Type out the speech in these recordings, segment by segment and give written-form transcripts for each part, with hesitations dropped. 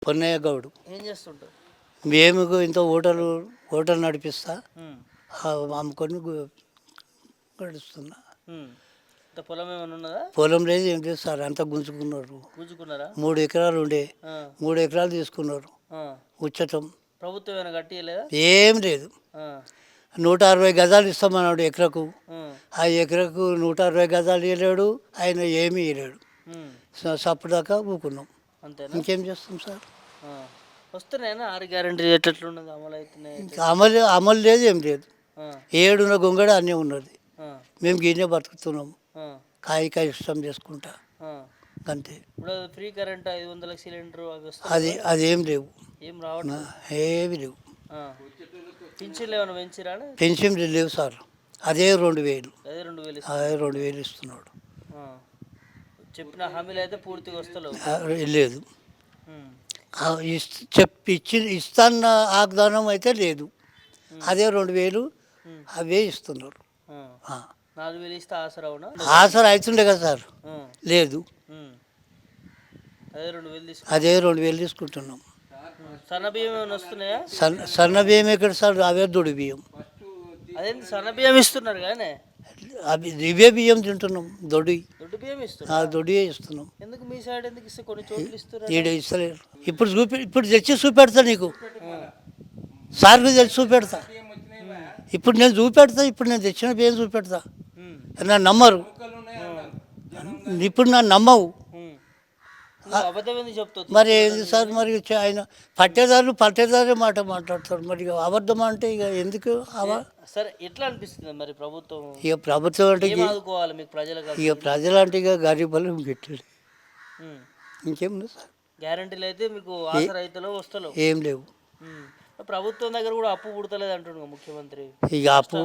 పొన్నయ్య గౌడు. ఏం చేస్తుంటావు? మేము ఇంత హోటల్ నడిపిస్తా, అమ్ముకొని గడుస్తున్నా. ఇంత పొలం ఏమైనా ఉన్నదా? పొలం లేదు, ఏం చేస్తారు, అంతా గుంజుకున్నారు. 3 ఎకరాలు ఉండే, 3 ఎకరాలు తీసుకున్నారు. ఉచ్చటం ప్రభుత్వం ఏమైనా కట్టియలేదా? ఏం లేదు. 160 గజాలు ఇస్తామన్నాడు ఎకరకు. ఆ ఎకరకు 160 గజాలు ఇవ్వలేడు ఆయన, ఏమీ ఇవ్వలేడు. సప్పుడు దాకా ఊకున్నాం. అంతేనా? ఇంకేం చేస్తాం సార్. వస్తున్నాయినా 6 గ్యారెంటీ ఎట్లున్నది, అమలు అవుతున్నాయి? అమలు లేదు, ఏం లేదు. ఏడున్న గొంగడ అన్నీ ఉన్నది. మేము గిన్నె బతుకుతున్నాము, కాయ ఇష్టం చేసుకుంటా అంతే. ఇప్పుడు ఫ్రీ కరెంట్ 500 సిలిండర్ అది ఏం లేవు, ఏం రావట్లేదు, ఏమి లేవు. పింఛన్లు ఏమైనా పెంచిరా? పెన్షన్లు లేవు సార్, అదే 2000. అదే 2000 అదే 2000 ఇస్తున్నాడు. చెప్పిన హామీలు అయితే పూర్తిగా వస్తలేవు. లేదు, ఇస్తాన్న వాగ్దానం అయితే లేదు. అదే 2000 అవే ఇస్తున్నారు. 4000 ఇస్తే ఆసరా అవునా? ఆసరా అవుతుండే కదా సార్, లేదు. అదే 2000 తీసుకుంటున్నాం. సన్న బియ్యం ఏమైనా వస్తున్నాయా? సన్న బియ్యం ఎక్కడ సార్, అవే దొడి బియ్యం. అదేంటి సన్న బియ్యం ఇస్తున్నారు కానీ అవి ఇవే బియ్యం తింటున్నాం. దొడ్డి బియ్యం ఇస్తున్నారు, దొడ్డియే ఇస్తున్నాం. ఎందుకు మీ సైడ్ ఎందుకు ఇస్తే కొన్ని చోట్ల ఇస్తారు, ఈడ ఇస్తలేరు. ఇప్పుడు తెచ్చి చూపెడతా నీకు, సార్కి తెచ్చి చూపెడతా. ఇప్పుడు నేను చూపెడతా, ఇప్పుడు నేను తెచ్చిన బియ్యం చూపెడతా. నన్ను నమ్మరు, ఇప్పుడు నన్ను నమ్మవు. మరి ఏంది సార్, మరి ఆయన పట్టేదారు మాట మాట్లాడతారు. మరి అబద్ధం అంటే ఇక ఎందుకు సరే ఎట్లా అనిపిస్తుంది మరి ప్రభుత్వం? ఇక ప్రభుత్వం అంటే ఇక ప్రజలు అంటే ఇక గరీబులు గిట్టాడు, ఇంకేముంది సార్. గ్యారంటీలు అయితే మీకు ఆసరా రైతులు వస్తలేవు, ఏం లేవు. ప్రభుత్వం దగ్గర కూడా అప్పు పుడతలేదు అంటున్నాడు ముఖ్యమంత్రి. ఇక అప్పు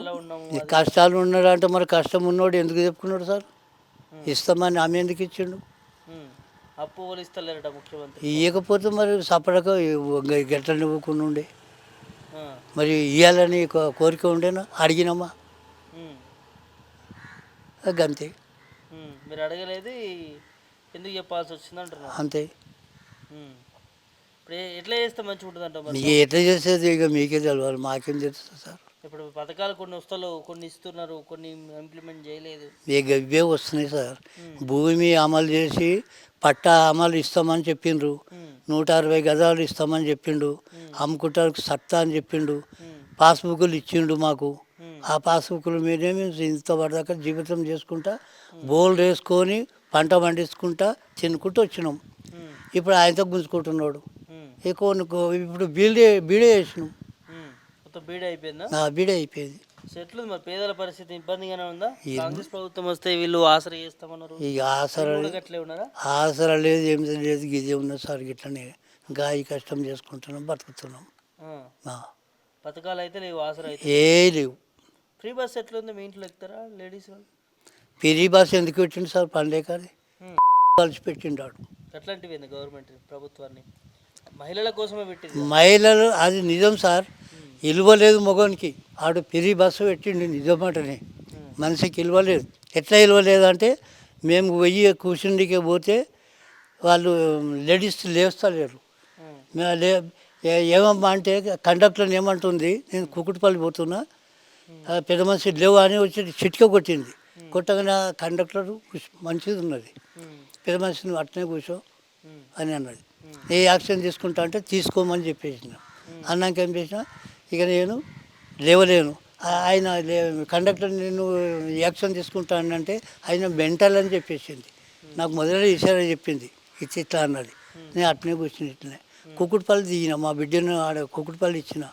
కష్టాలు ఉన్నాడు అంటే మరి కష్టం ఉన్నోడు ఎందుకు చెప్పుకున్నాడు సార్? ఇస్తామని ఆమె ఎందుకు ఇచ్చిండు? అప్పు ఇస్తలేరట ముఖ్యమంత్రి. ఇవ్వకపోతే మరి సపడక గట్లని ఇవ్వకుండా ఉండే, మరి ఇవ్వాలని కోరిక ఉండేనా? అడిగినామా? అంతే. మీరు అడగలేదు, ఎందుకు చెప్పాల్సి వచ్చింది అంటున్నారు. అంతే. ఇప్పుడు ఎట్లా చేస్తే మంచిగా ఉంటుంది అంట? మీకు ఎట్లా చేసేది ఇక మీకే తెలవాలి, మాకేం తెలుస్తుంది సార్. ఇప్పుడు పథకాలు కొన్ని వస్తలేవు, కొన్ని ఇస్తున్నారు, కొన్ని ఇంప్లిమెంట్ చేయలేదు. ఇవే వస్తున్నాయి సార్. భూమి అమలు చేసి పట్టా అమలు ఇస్తామని చెప్పిండ్రు, 160 గజాలు ఇస్తామని చెప్పిండు, అమ్ముకుంటానికి సత్తా అని చెప్పిండు, పాస్బుక్లు ఇచ్చిండు మాకు. ఆ పాస్బుక్ల మీదే మేము ఇంత పడదాకా జీవితం చేసుకుంటా, బోల్డ్ వేసుకొని పంట పండించుకుంటా తినుకుంటూ వచ్చినాం. ఇప్పుడు ఆయనతో గుంజుకుంటున్నాడు. ఇప్పుడు బీడే వేసినాం. బీడే అయిపోయిందా? బీడే అయిపోయింది. ఎట్లుంది మరి పేదల పరిస్థితి? ఇబ్బందిగానే ఉందా? కాంగ్రెస్ ప్రభుత్వం వస్తే వీళ్ళు ఆసరా చేస్తామన్నారు, ఇక ఆసరా లేదు, ఏం లేదు. గిదే ఉన్నది సార్, గిట్లనే గాయ కష్టం చేసుకుంటున్నాం, బతుకుతున్నాం. పథకాలు అయితే లేవు, ఆసరా అయితే లేవు. ఫ్రీ బస్ ఎట్లుంది? మీ ఇంట్లో ఎక్కుతారా లేడీస్ వాళ్ళు? ఫ్రీ బస్ ఎందుకు పెట్టిండు సార్? పనిలే కానీ కలిసి పెట్టిండాడు. ఎట్లాంటివి గవర్నమెంట్ ప్రభుత్వాన్ని మహిళల కోసమే పెట్టింది. మహిళలు అది నిజం సార్, ఇవ్వలేదు మగవానికి. ఆడు ఫ్రీ బస్సు పెట్టిండు, నిజమాటనే. మనిషికి ఇవ్వలేదు. ఎట్లా ఇవ్వలేదు అంటే, మేము వెయ్యి కూర్చుండికే పోతే వాళ్ళు లేడీస్ లేస్తలేరు. ఏమమ్మా అంటే కండక్టర్ని ఏమంటుంది, నేను కుకుట్పల్లి పోతున్నా, పెద్ద మనిషి లేవు అని వచ్చి చిటిక కొట్టింది. కొట్టగానే కండక్టర్ మంచిది ఉన్నది, పెద్ద మనిషిని అట్నే కూర్చో అని అన్నది. ఏ యాక్షన్ తీసుకుంటా అంటే తీసుకోమని చెప్పేసిన. అన్నాక ఏం చేసిన, ఇక నేను లేవలేను. ఆయన కండక్టర్ నేను యాక్షన్ తీసుకుంటానంటే ఆయన మెంటల్ అని చెప్పేసింది. నాకు మొదట ఇషారా చెప్పింది, ఇట్లా అన్నది. నేను అట్నే కూర్చుని ఇట్లనే కుకుట్పల్లి దిగిన, మా బిడ్డను ఆడ కుకుట్పల్లి ఇచ్చిన.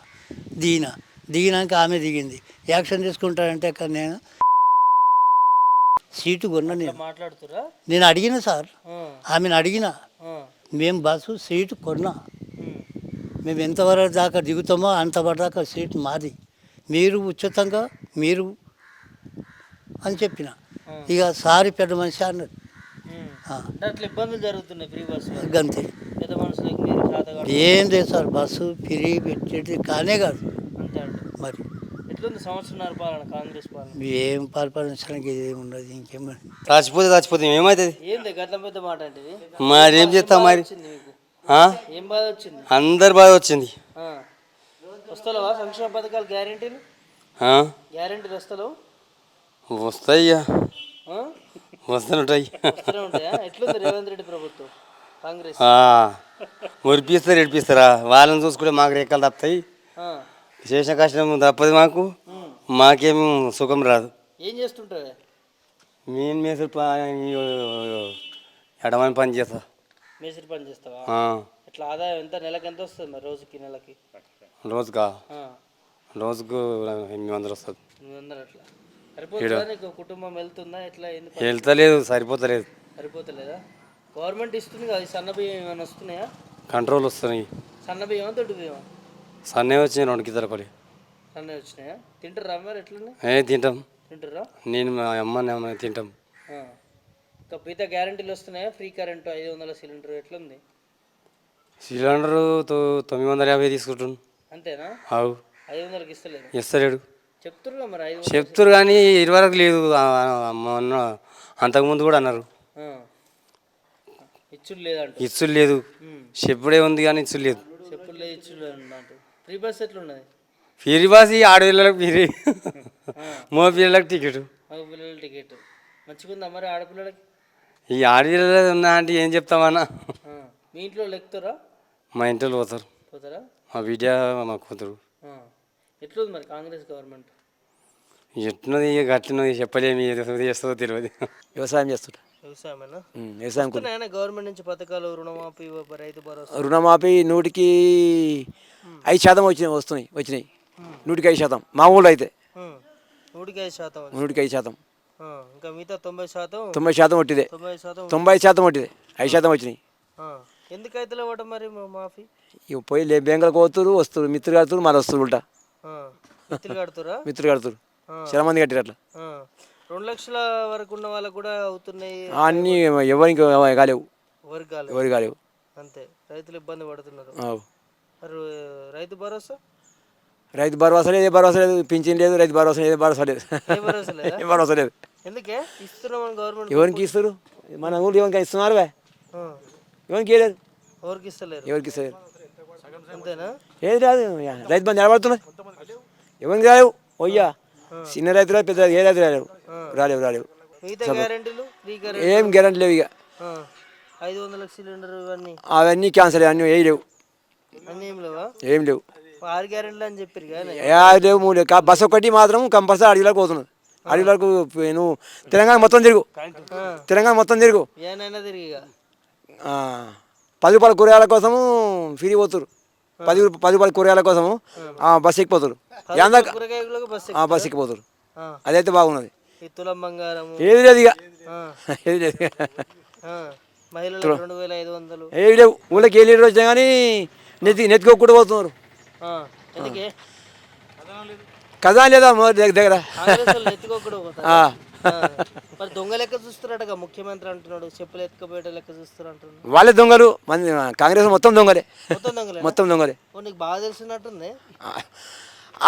దిగినాక ఆమె దిగింది. యాక్షన్ తీసుకుంటానంటే అక్కడ నేను సీటు కొన్నా. నేను అడిగిన సార్, ఆమెను అడిగిన, మేము బస్సు సీటు కొన్నా, మేము ఎంతవరకు దాకా దిగుతామో అంతవరకు దాకా సీటు మాది, మీరు ఉచితంగా మీరు అని చెప్పిన. ఇక సారి పెద్ద మనిషి అన్నది. ఇబ్బందులు జరుగుతున్నాయి ఫ్రీ బస్సు అంతే. ఏం లేదు సార్, బస్సు ఫ్రీ పెట్టేది కానే కాదు. మరి సంవత్సరం పాలన కాంగ్రెస్ పాలన ఏం పరిపాలించడానికి ఏమి ఉండదు. ఇంకేమని చచ్చిపోతే ఏమవుతుంది? ఏంది గట్ల పెద్ద మాట అంటే? మరి ఏం చేస్తాం? మరి ఆ? ఏం బాధ వచ్చింది? అందరి బాధ వచ్చింది. ఆ. వస్తలేవా సంక్షేమ పథకాలు గ్యారెంటీలు? ఆ? గ్యారెంటీలు వస్తలేవు? వస్తాయి ఇక. ఆ? వస్తుంటాయి. వస్తూనే ఉంటాయా? ఎట్లుంది రేవంత్ రెడ్డి ప్రభుత్వం, కాంగ్రెస్? మురిపిస్తారు ఏడిపిస్తారా? వాళ్ళని చూసుకుంటే మాకు రెక్కలు తప్పుతాయి. ఆ. చేసిన కష్టం తప్పదు మాకు. ఉమ్. మాకేం సుఖం రాదు. ఏం చేస్తుంటావే? మేము మేసు ఎడమని పని చేస్తా. మేస్త్రి పని చేస్తావా? ఆ. ఎట్లా ఆదాయం ఎంత, నెలకి ఎంత వస్తుంది మరి, రోజుకి నెలకి? రోజుకా? ఆ. రోజుకు 800 వస్తుంది. 800 అట్లా సరిపోతుందా నీకు? కుటుంబం వెళ్తుందా ఎట్లా? వెళ్తలేదు, సరిపోతలేదు. సరిపోతలేదా? గవర్నమెంట్ ఇస్తుంది కదా, ఈ సన్న బియ్యం ఏమైనా వస్తున్నాయా? కంట్రోల్ వస్తున్నాయి. సన్న బియ్యమా దొడ్డు బియ్యమా? సన్నే వచ్చినాయి 2 కిలోల పడి. సన్న వచ్చినాయా? తింటారా మరి? ఎట్లున్నాయి? తింటాం. తింటారా? నేను మా అమ్మ తింటాం. ఇంకా మిగతా గ్యారెంటీలు వస్తున్నాయా? ఫ్రీ కరెంటు, 500 సిలిండర్ ఎట్లుంది? సిలిండరు 950 తీసుకుంటున్నాను. అంతేనా? అవు. 500కి ఇస్తలేదు? ఇస్తలేడు. చెప్తున్నా మరి 500. చెప్తారు కానీ ఇదివరకు లేదు. మొన్న అంతకుముందు కూడా అన్నారు. ఇచ్చుడు లేదంట. ఇచ్చుడు లేదు. చెప్పుడే ఉంది కానీ ఇచ్చుడు లేదు. చెప్పులు లేదు, ఇచ్చుడు లేదు. ఫ్రీ బస్ ఎట్లున్నది? ఫిరి బాసి ఆడపిల్లలకు ఫిరి, మో పిల్లలకు టికెట్. మగ పిల్లల టికెట్ మంచిగుందా మరి ఆడపిల్లలకి? ఈ ఆడపిల్లలు ఉన్నా అంటే ఏం చెప్తామన్నా. మీ ఇంట్లో ఎక్కుతారా? మా ఇంట్లో పోతారు. పోతారా? మా బిడ్డ మా కూతురు. ఎట్లుంది మరి కాంగ్రెస్ గవర్నమెంట్? ఎట్లున్నది ఇక గట్లున్నది, చెప్పలేమి. ఏదో చేస్తుందో తెలియదు. వ్యవసాయం చేస్తుంటా. వ్యవసాయమేనా? వ్యవసాయం గవర్నమెంట్ నుంచి పథకాలు, రుణమాఫీ, రైతు భరోసా? రుణమాఫీ 100కి 5% వస్తున్నాయి. 100కి 5%. మా ఊళ్ళో అయితే 100కి 5%. 100కి 5%. ఇంకా మిగతా 90%? 90% వట్టిదే. 90% వట్టిదే. 5% వచ్చినాయి. ఎందుకైతే లేవట మరి మాఫీ? ఇక పోయి బెంగళూరుకు పోతురు, వస్తారు, మిత్రులు కడుతురు, మళ్ళీ వస్తారు ఉల్టా. మిత్రులు కడుతురా? మిత్రులు కడుతురు. చాలా మంది కట్టారు అట్లా. 2 లక్షల వరకు ఉన్న వాళ్ళకు కూడా అవుతున్నాయి. అన్నీ ఎవరికి కాలేవు. ఎవరికి కాలేవు. అంతే, రైతులు ఇబ్బంది పడుతున్నారు. మరి రైతు భరోసా? రైతు భరోసా లేదు, ఏ భరోసా లేదు. పింఛన్ లేదు, రైతు భరోసా లేదు, భరోసా లేదు. ఏ భరోసా లేదు. ఎందుకే ఇస్తున్నామని గవర్నమెంట్? ఎవరికి ఇస్తారు? మన ఊళ్ళో ఎవరికి ఇస్తున్నారు? ఎవరికి ఇవ్వలేదు. ఎవరికి ఇస్తలేరు? ఎవరికి ఇస్తలేరు. అంతేనా? ఏది రాదు. రైతు బంధు నిలబడుతున్నాయి. ఎవరికి రాలేవు. పోయ్యా చిన్న రైతులు, పెద్ద ఏ రైతు రాలేవు. మిగతా గ్యారెంటీలు, ఏం గ్యారెంటీ లేవు. ఇక 500 సిలిండర్ ఇవన్నీ అవన్నీ క్యాన్సల్. అన్నీ ఏం లేవు. అన్నీ ఏం లేవా? ఏం లేవు. 6 గ్యారెంటీలు అని చెప్పారు కానీ లేవు. 3 లేవు. బస్సు ఒకటి మాత్రం కంపల్సరీ అడవిలోకి పోతున్నాను. అడవిలోకి నువ్వు తెలంగాణ మొత్తం తిరుగు. ఏనైనా తిరిగి 10 రూపాయల కూరగాయల కోసము ఫిరి పోతురు. 10 రూపాయల కూరగాయల కోసము బస్సు ఎక్కిపోతారు. బస్సు ఎక్కిపోతారు. అదైతే బాగున్నది. తులం బంగారం ఏది లేదు. ఇక ఏది లేదు. మహిళలకు 2500 ఏవి లేవు. ఊళ్ళకి ఏ లీడర్ వచ్చినా కానీ నెత్తికొక్కూడా పోతున్నారు. కదా లేదా దగ్గర మరి దొంగ లెక్క చూస్తున్నాడు ముఖ్యమంత్రి అంటున్నాడు. చెప్పులు ఎత్తుకపోయేట లెక్క చూస్తారు అంటున్నాడు. వాళ్ళే దొంగలు. మంది కాంగ్రెస్ మొత్తం దొంగలే. మొత్తం దొంగలే. నీకు బాగా తెలిసినట్టుంది.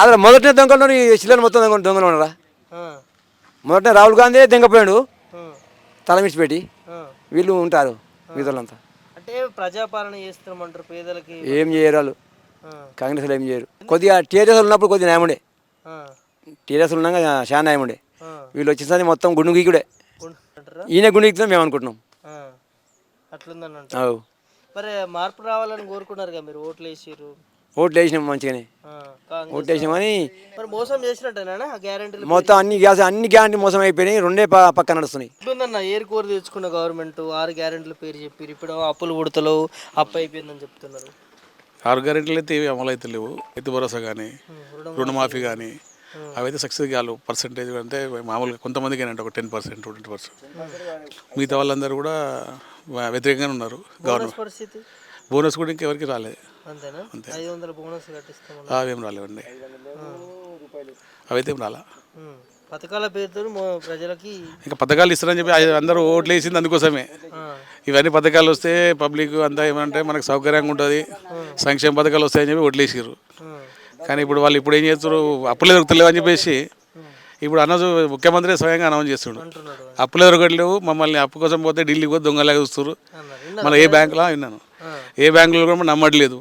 అలా మొదటి దొంగలు చిల్లర మొత్తం దొంగలు ఉన్నారా? మొదట రాహుల్ గాంధీ దెంగపోయాడు తల మిడిచిపెట్టి. వీళ్ళు ఉంటారు మిగతాలంతా. అంటే ప్రజాపాలన చేస్తున్నామంటారు పేదలకి. ఏం చేయరు వాళ్ళు. కాంగ్రెస్లో ఏం చేయరు. కొద్దిగా టీఆర్ఎస్ ఉన్నప్పుడు కొద్దిగా న్యాయం ఉండే. టీఆర్ఎస్ ఉన్నాక చాలా న్యాయం ఉండే. వీళ్ళు వచ్చేసరి మొత్తం గుండు గీకుడే. ఈయన గుండు గీకుతాం మేము అనుకుంటున్నాం. అట్లుందని మరి మార్పు రావాలని కోరుకున్నారు కదా మీరు. ఓట్లు వేసారు. ఓట్లు వేసినాం మంచిగానే. ఓట్లు వేసినామని మరి మోసం చేసినట్టేనా గ్యారెంటీలు? మొత్తం అన్ని గ్యారెంటీ మోసం అయిపోయినాయి. 2 పక్క నడుస్తున్నాయి. ఇట్లుందన్న ఏరు కోరి తెచ్చుకున్న గవర్నమెంట్ 6 గ్యారెంటీల పేరు చెప్పారు. ఇప్పుడు అప్పులు పుడతలు అప్పు అయిపోయిందని చెప్తున్నారు. 6 గ్యారెంటీలు అయితే ఏవి అమలు అయితే లేవు. రైతు భరోసా కానీ, రుణమాఫీ కానీ అవైతే సక్సెస్ కాదు. పర్సెంటేజ్ అంటే మామూలుగా కొంతమందికి అంటే ఒక 10%, 20%. మిగతా వాళ్ళందరూ కూడా వ్యతిరేకంగానే ఉన్నారు. గవర్నమెంట్ పరిస్థితి బోనస్ కూడా ఇంకెవరికి రాలేదు. అంతేనా? 500 బోనస్ కట్టిస్తాం. అవేం రాలేవండి. అవైతే ఏం రాలా. పథకాల పేరుతో ప్రజలకి ఇంకా పథకాలు ఇస్తారని చెప్పి అందరూ ఓట్లు వేసింది అందుకోసమే. ఇవన్నీ పథకాలు వస్తే పబ్లిక్ అంతా ఏమంటే మనకు సౌకర్యంగా ఉంటుంది, సంక్షేమ పథకాలు వస్తాయని చెప్పి ఓట్లు వేసారు. కానీ ఇప్పుడు వాళ్ళు ఇప్పుడు ఏం చేస్తారు? అప్పులే దొరుకుతలేవు అని చెప్పేసి ఇప్పుడు ముఖ్యమంత్రి స్వయంగా అనౌన్స్ చేస్తుడు. అప్పులే దొరకట్లేవు, మమ్మల్ని అప్పు కోసం పోతే ఢిల్లీకి పోతే దొంగలాగా చూస్తారు. మళ్ళీ ఏ బ్యాంకులో విన్నాను ఏ బ్యాంకులో కూడా నమ్మట్లేదు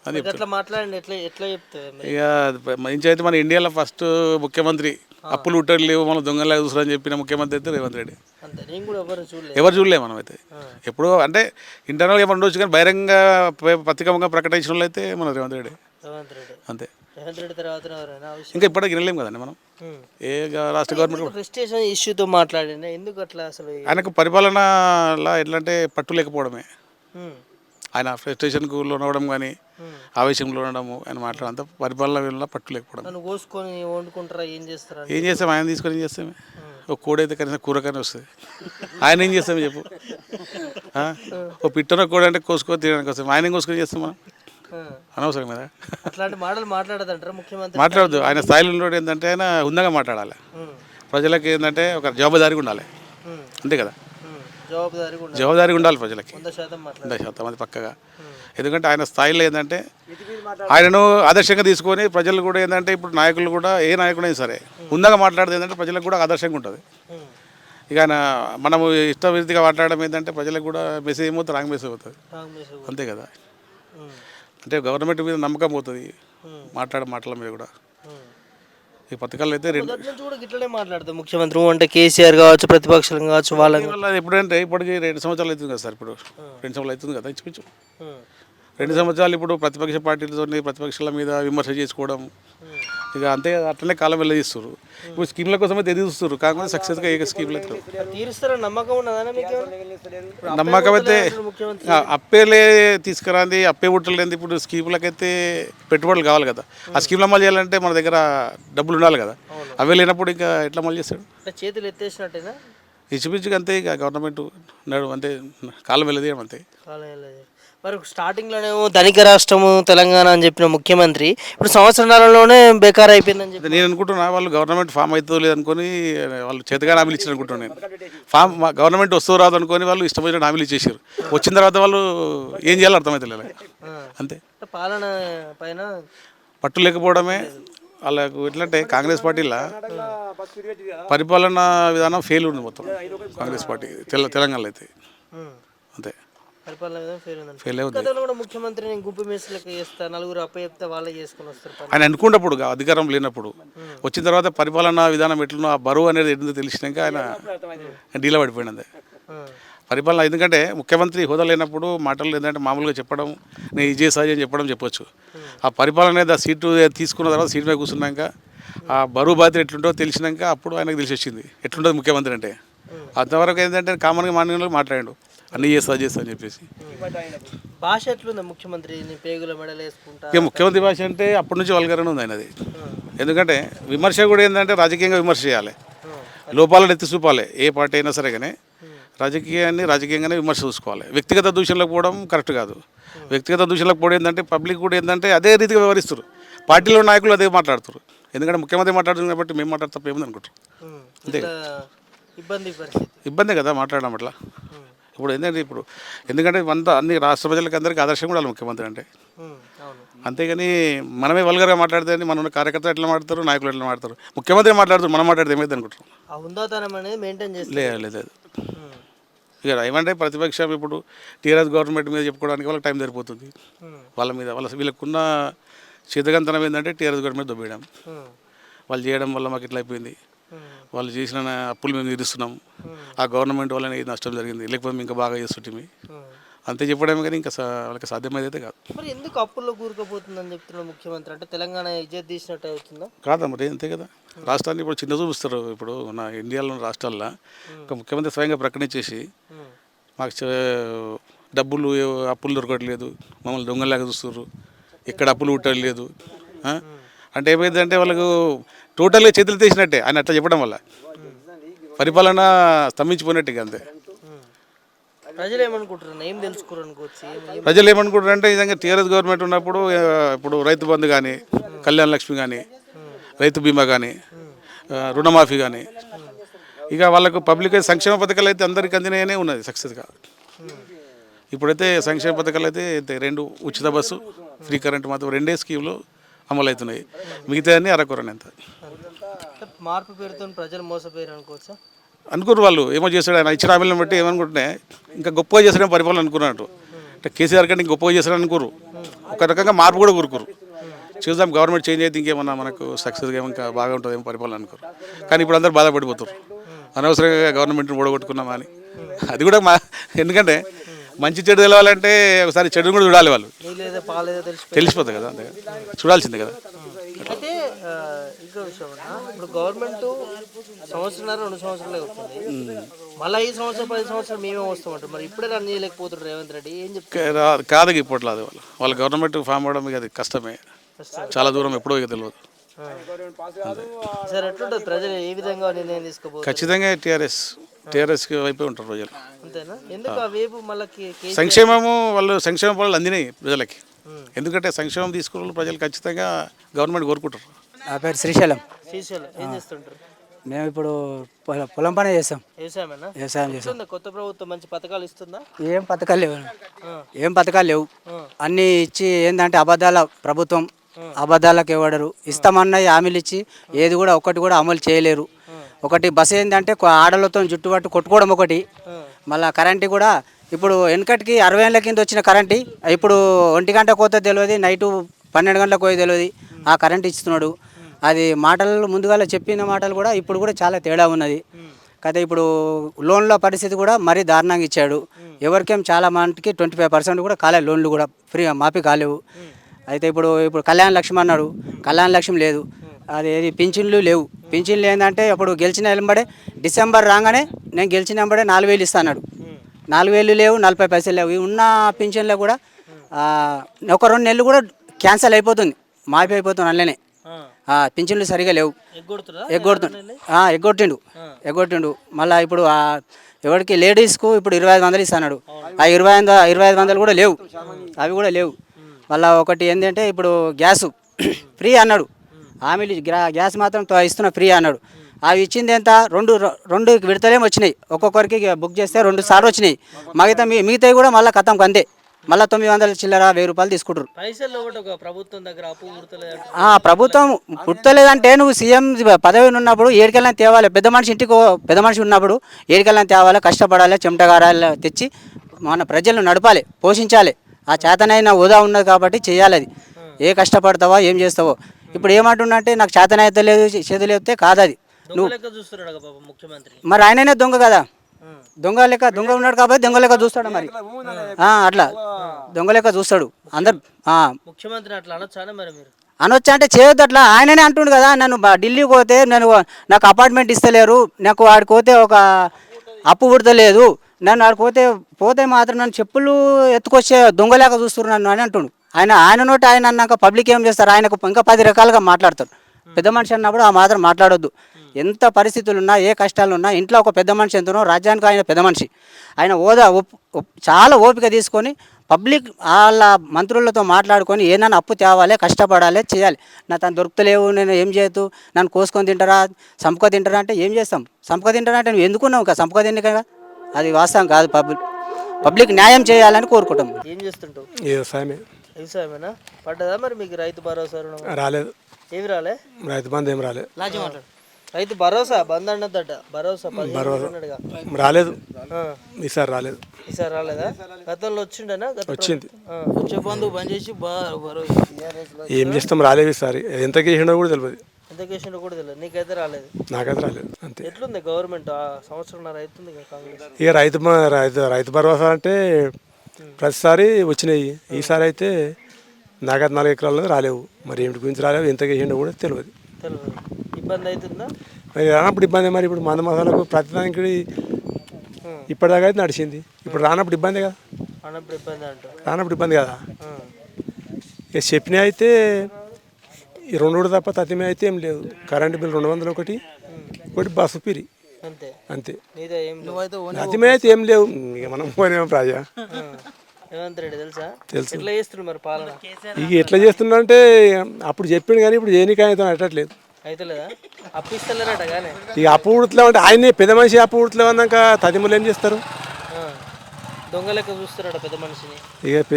అని మరి అట్లా మాట్లాడండి, ఎట్లా ఎట్లా చెప్తారు మరి? ఇక మంచి అయితే మన ఇండియాలో ఫస్ట్ ముఖ్యమంత్రి అప్పులు ఉట్టలేవు మనం దొంగలాగా చూసారని చెప్పిన ముఖ్యమంత్రి అయితే రేవంత్ రెడ్డి. అంతే, నేను కూడా ఎవరు చూడలేదు. ఎవరు చూడలేము మనం అయితే. ఎప్పుడో అంటే ఇంటర్నల్గా ఏమన్నా ఉండొచ్చు కానీ బహిరంగ పత్రికంగా ప్రకటించిన వాళ్ళు అయితే మన రేవంత్ రెడ్డి రేవంత్ రెడ్డి. అంతే. రేవంత్ రెడ్డి తర్వాత ఎవరైనా ఆ విషయం ఇంకా ఇప్పటికి వినలేము కదండి మనం. ఏ రాష్ట్ర గవర్నమెంట్ ప్రెస్టేషన్ ఇష్యూతో మాట్లాడింది ఎందుకు అట్లా అసలు? ఆయనకు పరిపాలనలా ఎట్లా అంటే పట్టు లేకపోవడమే. ఉమ్, ఆయన ఫ్రస్ట్రేషన్కు లోనవడం కానీ ఆవేశంలో ఉండడము ఆయన మాట్లాడంత పరిపాలన పట్టు లేకపోవడం. నన్ను కోసుకొని వండుకుంటారా, ఏం చేస్తారా? ఏం చేస్తాం ఆయన తీసుకొని ఏం చేస్తామే. ఒక కోడైతే కనీసం కూరగానే వస్తుంది. ఆయన ఏం చేస్తాం చెప్పు. ఓ పిట్టన కోడి అంటే కోసుకొని తినడానికి వస్తాం. ఆయన ఏం కోసుకొని చేస్తాం మనం అనవసరం కదా. అట్లాంటి మాటలు మాట్లాడదంటారా ముఖ్యమంత్రి? మాట్లాడదు. ఆయన స్థాయిలో ఉన్నోడు ఏంటంటే ఆయన హుందంగా మాట్లాడాలి. ప్రజలకి ఏంటంటే ఒక జవాబుదారీగా ఉండాలి. అంతే కదా, జవాబుదారీగా ఉండాలి ప్రజలకి 100% మాట్లాడాలి. 100% అది పక్కగా. ఎందుకంటే ఆయన స్థాయిలో ఏంటంటే ఆయనను ఆదర్శంగా తీసుకొని ప్రజలు కూడా ఏంటంటే ఇప్పుడు నాయకులు కూడా ఏ నాయకుడైనా సరే హుందాగా మాట్లాడితే ఏంటంటే ప్రజలకు కూడా ఆదర్శంగా ఉంటుంది. ఇక ఆయన మనము ఇష్టవిధిగా మాట్లాడడం ఏంటంటే ప్రజలకు కూడా మెసేజ్ ఏమవుతుంది, రాంగ్ మెసేజ్ అవుతుంది. అంతే కదా. అంటే గవర్నమెంట్ మీద నమ్మకం పోతుంది మాటల మీద కూడా. ఈ పథకాలు అయితే ఇట్లనే మాట్లాడతారు ముఖ్యమంత్రి అంటే కేసీఆర్ కావచ్చు, ప్రతిపక్షాలు కావచ్చు, వాళ్ళకి ఎప్పుడంటే ఇప్పటికి 2 సంవత్సరాలు అవుతుంది కదా సార్. ఇప్పుడు 2 సంవత్సరాలు అవుతుంది కదా ఇంచుమించు. 2 సంవత్సరాలు ఇప్పుడు ప్రతిపక్ష పార్టీలతో ప్రతిపక్షాల మీద విమర్శ చేసుకోవడం ఇక అంతే అట్లనే కాలం వెళ్ళదీస్తారు. ఇప్పుడు స్కీమ్ల కోసం అయితే ఎదురు చూస్తారు, కాకపోతే సక్సెస్గా ఏ స్కీమ్లు అయితే తీరుస్తారా నమ్మకం ఉన్నదా మీకు? నమ్మకం అయితే అప్పేలే తీసుకురాంది, అప్పే ఉట్టలేదు. ఇప్పుడు స్కీములకైతే పెట్టుబడులు కావాలి కదా. ఆ స్కీమ్లు అమలు చేయాలంటే మన దగ్గర డబ్బులు ఉండాలి కదా. అవే లేనప్పుడు ఇంకా ఎట్లా అమలు చేస్తాడు? చేతులు ఎత్తేసినట్టేనా ఇంచుమించుగా అంతే. ఇక గవర్నమెంట్ నడు అంతే, కాలం వెళ్ళదేయడం అంతే. మరి స్టార్టింగ్లోనేమో ధనిక రాష్ట్రము తెలంగాణ అని చెప్పిన ముఖ్యమంత్రి ఇప్పుడు సంవత్సరాలలోనే బేకార్ అయిపోయిందని చెప్పి నేను అనుకుంటున్నా. వాళ్ళు గవర్నమెంట్ ఫామ్ అవుతుందో లేదనుకొని వాళ్ళు చేతగా హామీలు ఇచ్చారు అనుకుంటున్నాను నేను. గవర్నమెంట్ వస్తూ రాదు అనుకొని వాళ్ళు ఇష్టమైన హామీలు ఇచ్చేసారు. వచ్చిన తర్వాత వాళ్ళు ఏం చేయాలో అర్థమవుతలేదు అంతే. పాలన పైన పట్టు లేకపోవడమే వాళ్ళకు. ఎట్లంటే కాంగ్రెస్ పార్టీలో పరిపాలన విధానం ఫెయిల్ ఉంది మొత్తం కాంగ్రెస్ పార్టీ తెలంగాణలో అయితే. అంతే, ఫెయిల్ అవుతుంది. ముఖ్యమంత్రి గుంపు మేసులకు చేస్తా, నలుగురు అప్ప చెప్తే వాళ్ళే చేసుకుని వస్తారు. ఆయన అనుకున్నప్పుడు అధికారం లేనప్పుడు వచ్చిన తర్వాత పరిపాలనా విధానం ఎట్లనో ఆ బరువు అనేది ఎట్లా తెలిసినాక ఆయన డీలా పడిపోయింది అంతే పరిపాలన. ఎందుకంటే ముఖ్యమంత్రి హోదా లేనప్పుడు మాటలు ఏంటంటే మామూలుగా చెప్పడం, నేను ఇది చేసా అని చెప్పొచ్చు. ఆ పరిపాలన అనేది ఆ సీటు తీసుకున్న తర్వాత సీటు మీద కూర్చున్నాక ఆ బరువు బాధ్యత ఎట్లుంటో తెలిసినాక అప్పుడు ఆయనకు తెలిసి వచ్చింది ఎట్లుంటుంది ముఖ్యమంత్రి అంటే. అంతవరకు ఏంటంటే కామన్గా మాన్యంలో మాట్లాడాడు అన్నీ చేస్తా అని చెప్పేసి. భాష ఎట్లుంది ముఖ్యమంత్రి? పేగుల మెడలు వేసుకుంటా. ఇక ముఖ్యమంత్రి భాష అంటే అప్పటి నుంచి వల్గరనే ఉంది ఆయనది. ఎందుకంటే విమర్శ కూడా ఏంటంటే రాజకీయంగా విమర్శ చేయాలి, లోపాలను ఎత్తి చూపాలి. ఏ పార్టీ అయినా సరే కానీ రాజకీయంగానే విమర్శ చూసుకోవాలి. వ్యక్తిగత దూషణలకు పోవడం కరెక్ట్ కాదు. వ్యక్తిగత దూషణలకు పోవడం ఏంటంటే పబ్లిక్ కూడా ఏంటంటే అదే రీతిగా వ్యవహరిస్తారు. పార్టీలో నాయకులు అదే మాట్లాడుతారు. ఎందుకంటే ముఖ్యమంత్రి మాట్లాడుతుంది కాబట్టి మేము మాట్లాడతా ఏముంది అనుకుంటారు. అంతే ఇబ్బంది కదా మాట్లాడడం అట్లా. ఇప్పుడు ఏంటంటే ఎందుకంటే అన్ని రాష్ట్ర ప్రజలకు అందరికీ ఆదర్శం కూడా ముఖ్యమంత్రి అంటే. అంతేగాని మనమే వల్గర్గా మాట్లాడితే మన కార్యకర్తలు ఎట్లా మాట్లాడతారు, నాయకులు ఎట్లా మాట్లాడతారు, ముఖ్యమంత్రి మాట్లాడుతారు, మనం మాట్లాడితే ఏమైంది అనుకుంటారు. లేదు ఇక ఏమంటే ప్రతిపక్షం ఇప్పుడు టీఆర్ఎస్ గవర్నమెంట్ మీద చెప్పుకోవడానికి వాళ్ళకి టైం సరిపోతుంది. వీళ్ళకున్న చేతగంతనం ఏంటంటే టీఆర్ఎస్ గవర్నమెంట్ దొబ్బేయడం. వాళ్ళు చేయడం వల్ల మాకు ఇట్లా అయిపోయింది, వాళ్ళు చేసిన అప్పులు మేము తీరుస్తున్నాం, ఆ గవర్నమెంట్ వల్ల ఇది నష్టం జరిగింది, లేకపోతే ఇంకా బాగా చేస్తుంటే అంతే చెప్పడమే కానీ ఇంకా వాళ్ళకి సాధ్యమైతే కాదు. మరి ఎందుకు అప్పుల్లో కూరుకుపోతుందని చెప్తున్నారు ముఖ్యమంత్రి? అంటే తెలంగాణ ఇజ్జత్ తీసినట్టు అవుతుందా? కాదా మరి అంతే కదా. రాష్ట్రాన్ని ఇప్పుడు చిన్న చూపిస్తారు. ఇప్పుడు నా ఇండియాలోని రాష్ట్రాల్లో ఒక ముఖ్యమంత్రి స్వయంగా ప్రకటించేసి మాకు డబ్బులు అప్పులు దొరకట్లేదు, మమ్మల్ని దొంగలాగా చూస్తారు, ఎక్కడ అప్పులు పుట్టలేదు అంటే ఏమైందంటే వాళ్ళకు టోటల్గా చేతులు తీసినట్టే ఆయన అట్లా చెప్పడం వల్ల పరిపాలన స్తంభించిపోయినట్టుగా అంతే. ప్రజలు ఏమనుకుంటారు, ఏం తెలుసుకోరు అనుకోవచ్చు. ప్రజలు ఏమనుకుంటారు అంటే నిజంగా టీఆర్ఎస్ గవర్నమెంట్ ఉన్నప్పుడు ఇప్పుడు రైతు బంధు కానీ, కళ్యాణ లక్ష్మి కానీ, రైతు బీమా కానీ, రుణమాఫీ కానీ, ఇక వాళ్ళకు పబ్లిక్ సంక్షేమ పథకాలు అయితే అందరికీ అందినాయనే ఉన్నది సక్సెస్గా. ఇప్పుడైతే సంక్షేమ పథకాలు అయితే 2 ఉచిత బస్సు, ఫ్రీ కరెంట్ మాత్రం 2 స్కీములు అమలు అవుతున్నాయి. మిగతా అన్నీ అరకొరని ఎంత మార్పు పేరుతో ప్రజలు మోసపోయారు అనుకోవచ్చా? అనుకున్నారు వాళ్ళు. ఏమో చేస్తాడు ఆయన ఇచ్చిన హామీలను బట్టి ఏమనుకుంటే ఇంకా గొప్పగా చేస్తాడని పరిపాలన అనుకున్నట్టు. అంటే కేసీఆర్ కంటే ఇంకొప్పగా చేస్తారని అనుకోరు, ఒక రకంగా మార్పు కూడా కోరుకోరు. చూద్దాం గవర్నమెంట్ చేంజ్ అయితే ఇంకేమన్నా మనకు సక్సెస్గా ఇంకా బాగా ఉంటుందేమో పరిపాలన అనుకోరు. కానీ ఇప్పుడు అందరూ బాధపడిపోతారు, అనవసరంగా గవర్నమెంట్ని ఓడగొట్టుకున్నామా అని. అది కూడా ఎందుకంటే మంచి చెడు తెలవాలంటే ఒకసారి చెడుని కూడా చూడాలి, వాళ్ళు నీళ్ళేదో పాలేదో తెలిసిపోతుంది కదా, అంతే చూడాల్సిందే కదా. అయితే ఇంకో విషయం అన్న, ఇప్పుడు గవర్నమెంట్ 1-2 సంవత్సరాలే వస్తుంది, మళ్ళీ 5 సంవత్సరాలు 10 సంవత్సరాలు మేమే వస్తామంటారు. మరి ఇప్పుడే రన్ చేయలేకపోతున్నారు రేవంత్ రెడ్డి, ఏం చెప్తారు? కాదు ఇప్పట్లో అది వాళ్ళ గవర్నమెంట్ ఫామ్ అవడం ఇక అది కష్టమే, చాలా దూరం ఎప్పుడో ఇక తెలియదు. సార్ ఎట్లుంటుంది, ప్రజలు ఏ విధంగా నిర్ణయం తీసుకోబోతున్నారు? ఖచ్చితంగా టీఆర్ఎస్కి వైపే ఉంటారు ప్రజలు. అంతేనా? ఎందుకు ఆ వైపు మళ్ళీ సంక్షేమము సంక్షేమ పనులు అందినాయి ప్రజలకి, ఎందుకంటే సంక్షేమం తీసుకున్న ప్రజలు ఖచ్చితంగా గవర్నమెంట్ కోరుకుంటారు. నా పేరు శ్రీశైలం. శ్రీశైలం ఏం చేస్తుంటారు? మేము ఇప్పుడు పొలం పని చేస్తాం. వ్యవసాయమేనా? వ్యవసాయం చేస్తాం. ఇస్తుందా కొత్త ప్రభుత్వం మంచి పథకాలు ఇస్తుందా? ఏం పథకాలు లేవు, ఏం పథకాలు లేవు. అన్నీ ఇచ్చి ఏంటంటే అబద్ధాల ప్రభుత్వం, అబద్ధాలకు ఇవ్వడరు. ఇస్తామన్న హామీలు ఇచ్చి ఏది కూడా ఒకటి కూడా అమలు చేయలేరు. ఒకటి బస్సు ఏంటంటే ఆడలతో జుట్టుపట్టు కొట్టుకోవడం ఒకటి. మళ్ళీ కరెంటు కూడా ఇప్పుడు వెనకటికి 60 ఏళ్ళ కింద వచ్చిన కరెంటు ఇప్పుడు 1 గంట కోత తెలియదు, నైటు 12 గంటలకు పోయి తెలియదు. ఆ కరెంట్ ఇస్తున్నాడు. అది మాటలు ముందుగా చెప్పిన మాటలు కూడా ఇప్పుడు కూడా చాలా తేడా ఉన్నది కదా. ఇప్పుడు లోన్ల పరిస్థితి కూడా మరీ దారుణంగా ఇచ్చాడు. ఎవరికేం చాలా మందికి 25% కూడా కాలే, లోన్లు కూడా ఫ్రీ మాఫీ కాలేవు. అయితే ఇప్పుడు కళ్యాణ లక్ష్మి అన్నాడు, కళ్యాణ లక్ష్మి లేదు. అది పింఛన్లు లేవు. పింఛన్లు ఏంటంటే ఇప్పుడు గెలిచిన వెంబడే డిసెంబర్ రాగానే నేను గెలిచిన వెంబడే 4,000 ఇస్తాడు. 4,000 లేవు, 40 పైసలు లేవు. ఉన్న పింఛన్లో కూడా ఒక 2 నెలలు కూడా క్యాన్సిల్ అయిపోతుంది, మాఫీ అయిపోతుంది అందులోనే. పింఛన్లు సరిగా లేవు, ఎగ్గొట్టిండు. మళ్ళీ ఇప్పుడు ఎవరికి లేడీస్కు ఇప్పుడు 2500 ఇస్తాడు. ఆ 2500 కూడా లేవు, అవి కూడా లేవు. మళ్ళీ ఒకటి ఏంటంటే ఇప్పుడు గ్యాసు ఫ్రీ అన్నాడు, హామీలు గ్యాస్ మాత్రం ఇస్తున్నా ఫ్రీ అన్నాడు. అవి ఇచ్చింది ఎంత, రెండు విడతలేమో వచ్చినాయి. ఒక్కొక్కరికి బుక్ చేస్తే 2 సార్లు వచ్చినాయి. మిగతావి కూడా మళ్ళీ కథంకి అంతే. మళ్ళీ 900 చిల్లర 1000 రూపాయలు తీసుకుంటారు. ప్రభుత్వం దగ్గర ప్రభుత్వం పుట్టలేదంటే నువ్వు సీఎం పదవి ఉన్నప్పుడు ఏడికెళ్ళని తేవాలి. పెద్ద మనిషి ఇంటికి పెద్ద మనిషి ఉన్నప్పుడు ఏడికెళ్ళని తేవాలి, కష్టపడాలి, చెమటగారాలు తెచ్చి మన ప్రజలను నడపాలి, పోషించాలి. ఆ చేతనైన హోదా ఉన్నది కాబట్టి చేయాలి. అది ఏ కష్టపడతావో ఏం చేస్తావో. ఇప్పుడు ఏమంటున్నంటే నాకు చేతనైతే లేదు, చేతులు లేకపోతే కాదు. అది నువ్వు మరి ఆయననే దొంగ కదా, దొంగ ఉన్నాడు కాబట్టి దొంగ లెక్క చూస్తాడు. మరి అట్లా దొంగ లెక్క చూస్తాడు అందరు. ముఖ్యమంత్రి అట్లా అనొచ్చా? మరి మీరు అనొచ్చా అంటే చేయొద్దు అట్లా. ఆయననే అంటుండు కదా, నన్ను ఢిల్లీకి పోతే నాకు అపార్ట్మెంట్ ఇస్తలేరు, నాకు వాడికి పోతే ఒక అప్పు పుడతలేదు, నన్ను ఆడికి పోతే మాత్రం నన్ను చెప్పులు ఎత్తుకొచ్చే దొంగలేక చూస్తున్నారు నన్ను అని అంటుండు. ఆయన నోటి ఆయన అన్నాక పబ్లిక్ ఏం చేస్తారు, ఆయనకు ఇంకా 10 రకాలుగా మాట్లాడతారు. పెద్ద మనిషి అన్నప్పుడు ఆ మాత్రం మాట్లాడొద్దు. ఎంత పరిస్థితులు ఉన్నా, ఏ కష్టాలు ఉన్నా, ఇంట్లో ఒక పెద్ద మనిషి ఎంతనో, రాజ్యానికి ఆయన పెద్ద మనిషి. ఆయన హోదా చాలా ఓపిక తీసుకొని పబ్లిక్ వాళ్ళ మంత్రులతో మాట్లాడుకొని ఏదైనా అప్పు తేవాలి, కష్టపడాలి, చేయాలి. తను దొరుకుతలేవు, నేను ఏం చేయదు, నన్ను కోసుకొని తింటారా, సంపక తింటారా అంటే ఏం చేస్తాం? సంపక తింటారా అంటే నువ్వు ఎందుకున్నావు ఇంకా, సంపక తిండి కదా. అది వాస్తవం కాదు. పబ్లిక్ న్యాయం చేయాలని కోరుకుంటాం. ఏం చేస్తుంటావు? వ్యవసాయమేనా? పడ్డదా మరి మీకు రైతు భరోసా? రాలేదు. ఏమి రాలే? రైతు బంధు ఏం రాలేదు. రైతు భరోసా బంద్ అన్నదట, భరోసా రాలేదు. ఈసారి రాలేదు. ఈసారి రాలేదా? గతంలో వచ్చిండేనా? వచ్చింది. వచ్చే బంధువు బంద్ చేసి ఏం చేస్తాం, రాలేదు ఈసారి. ఎంత కేసిండో కూడా తెలియదు. ఎంత కేసిండో కూడా తెలియదు. నీకైతే రాలేదు? నాకైతే రాలేదు. అంతే. ఎట్లుంది గవర్నమెంట్? సంవత్సరంన్నర అవుతుంది కాంగ్రెస్. ఇక రైతు భరోసా అంటే ప్రతిసారి వచ్చినాయి. ఈసారి అయితే నాకైతే 4 ఎకరాలు రాలేవు. మరి ఏమిటి గురించి రాలేవు, ఎంత కేసిండో కూడా తెలియదు. ఇబ్బంది అవుతుందా? మరి రానప్పుడు ఇబ్బంది. మరి ఇప్పుడు మంద మసాలకు ప్రతిదానికి ఇప్పటిదాకా అయితే నడిచింది. ఇప్పుడు రానప్పుడు ఇబ్బంది కదా. రానప్పుడు ఇబ్బంది కదా. ఇక చెప్పిన అయితే ఈ 2 తప్ప తతిమే అయితే ఏం లేదు. కరెంటు బిల్ 201, ఒకటి బస్సు పిరి, అంతే. తతిమే అయితే ఏం లేవు. ఇక మనం పోయినా ప్రాజా తెలుసు. ఇక ఎట్లా చేస్తున్నా అంటే అప్పుడు చెప్పిండు కానీ ఇప్పుడు ఏనికైతే అట్టట్లేదు. ఇక అప్పు ఉడతలేమంటే ఆయనే పెద్ద మనిషి అప్పు ఉడతలేమన్నాక తదిములు ఏం చేస్తారు? దొంగలెక్క చూస్తారట పెద్ద మనిషిని.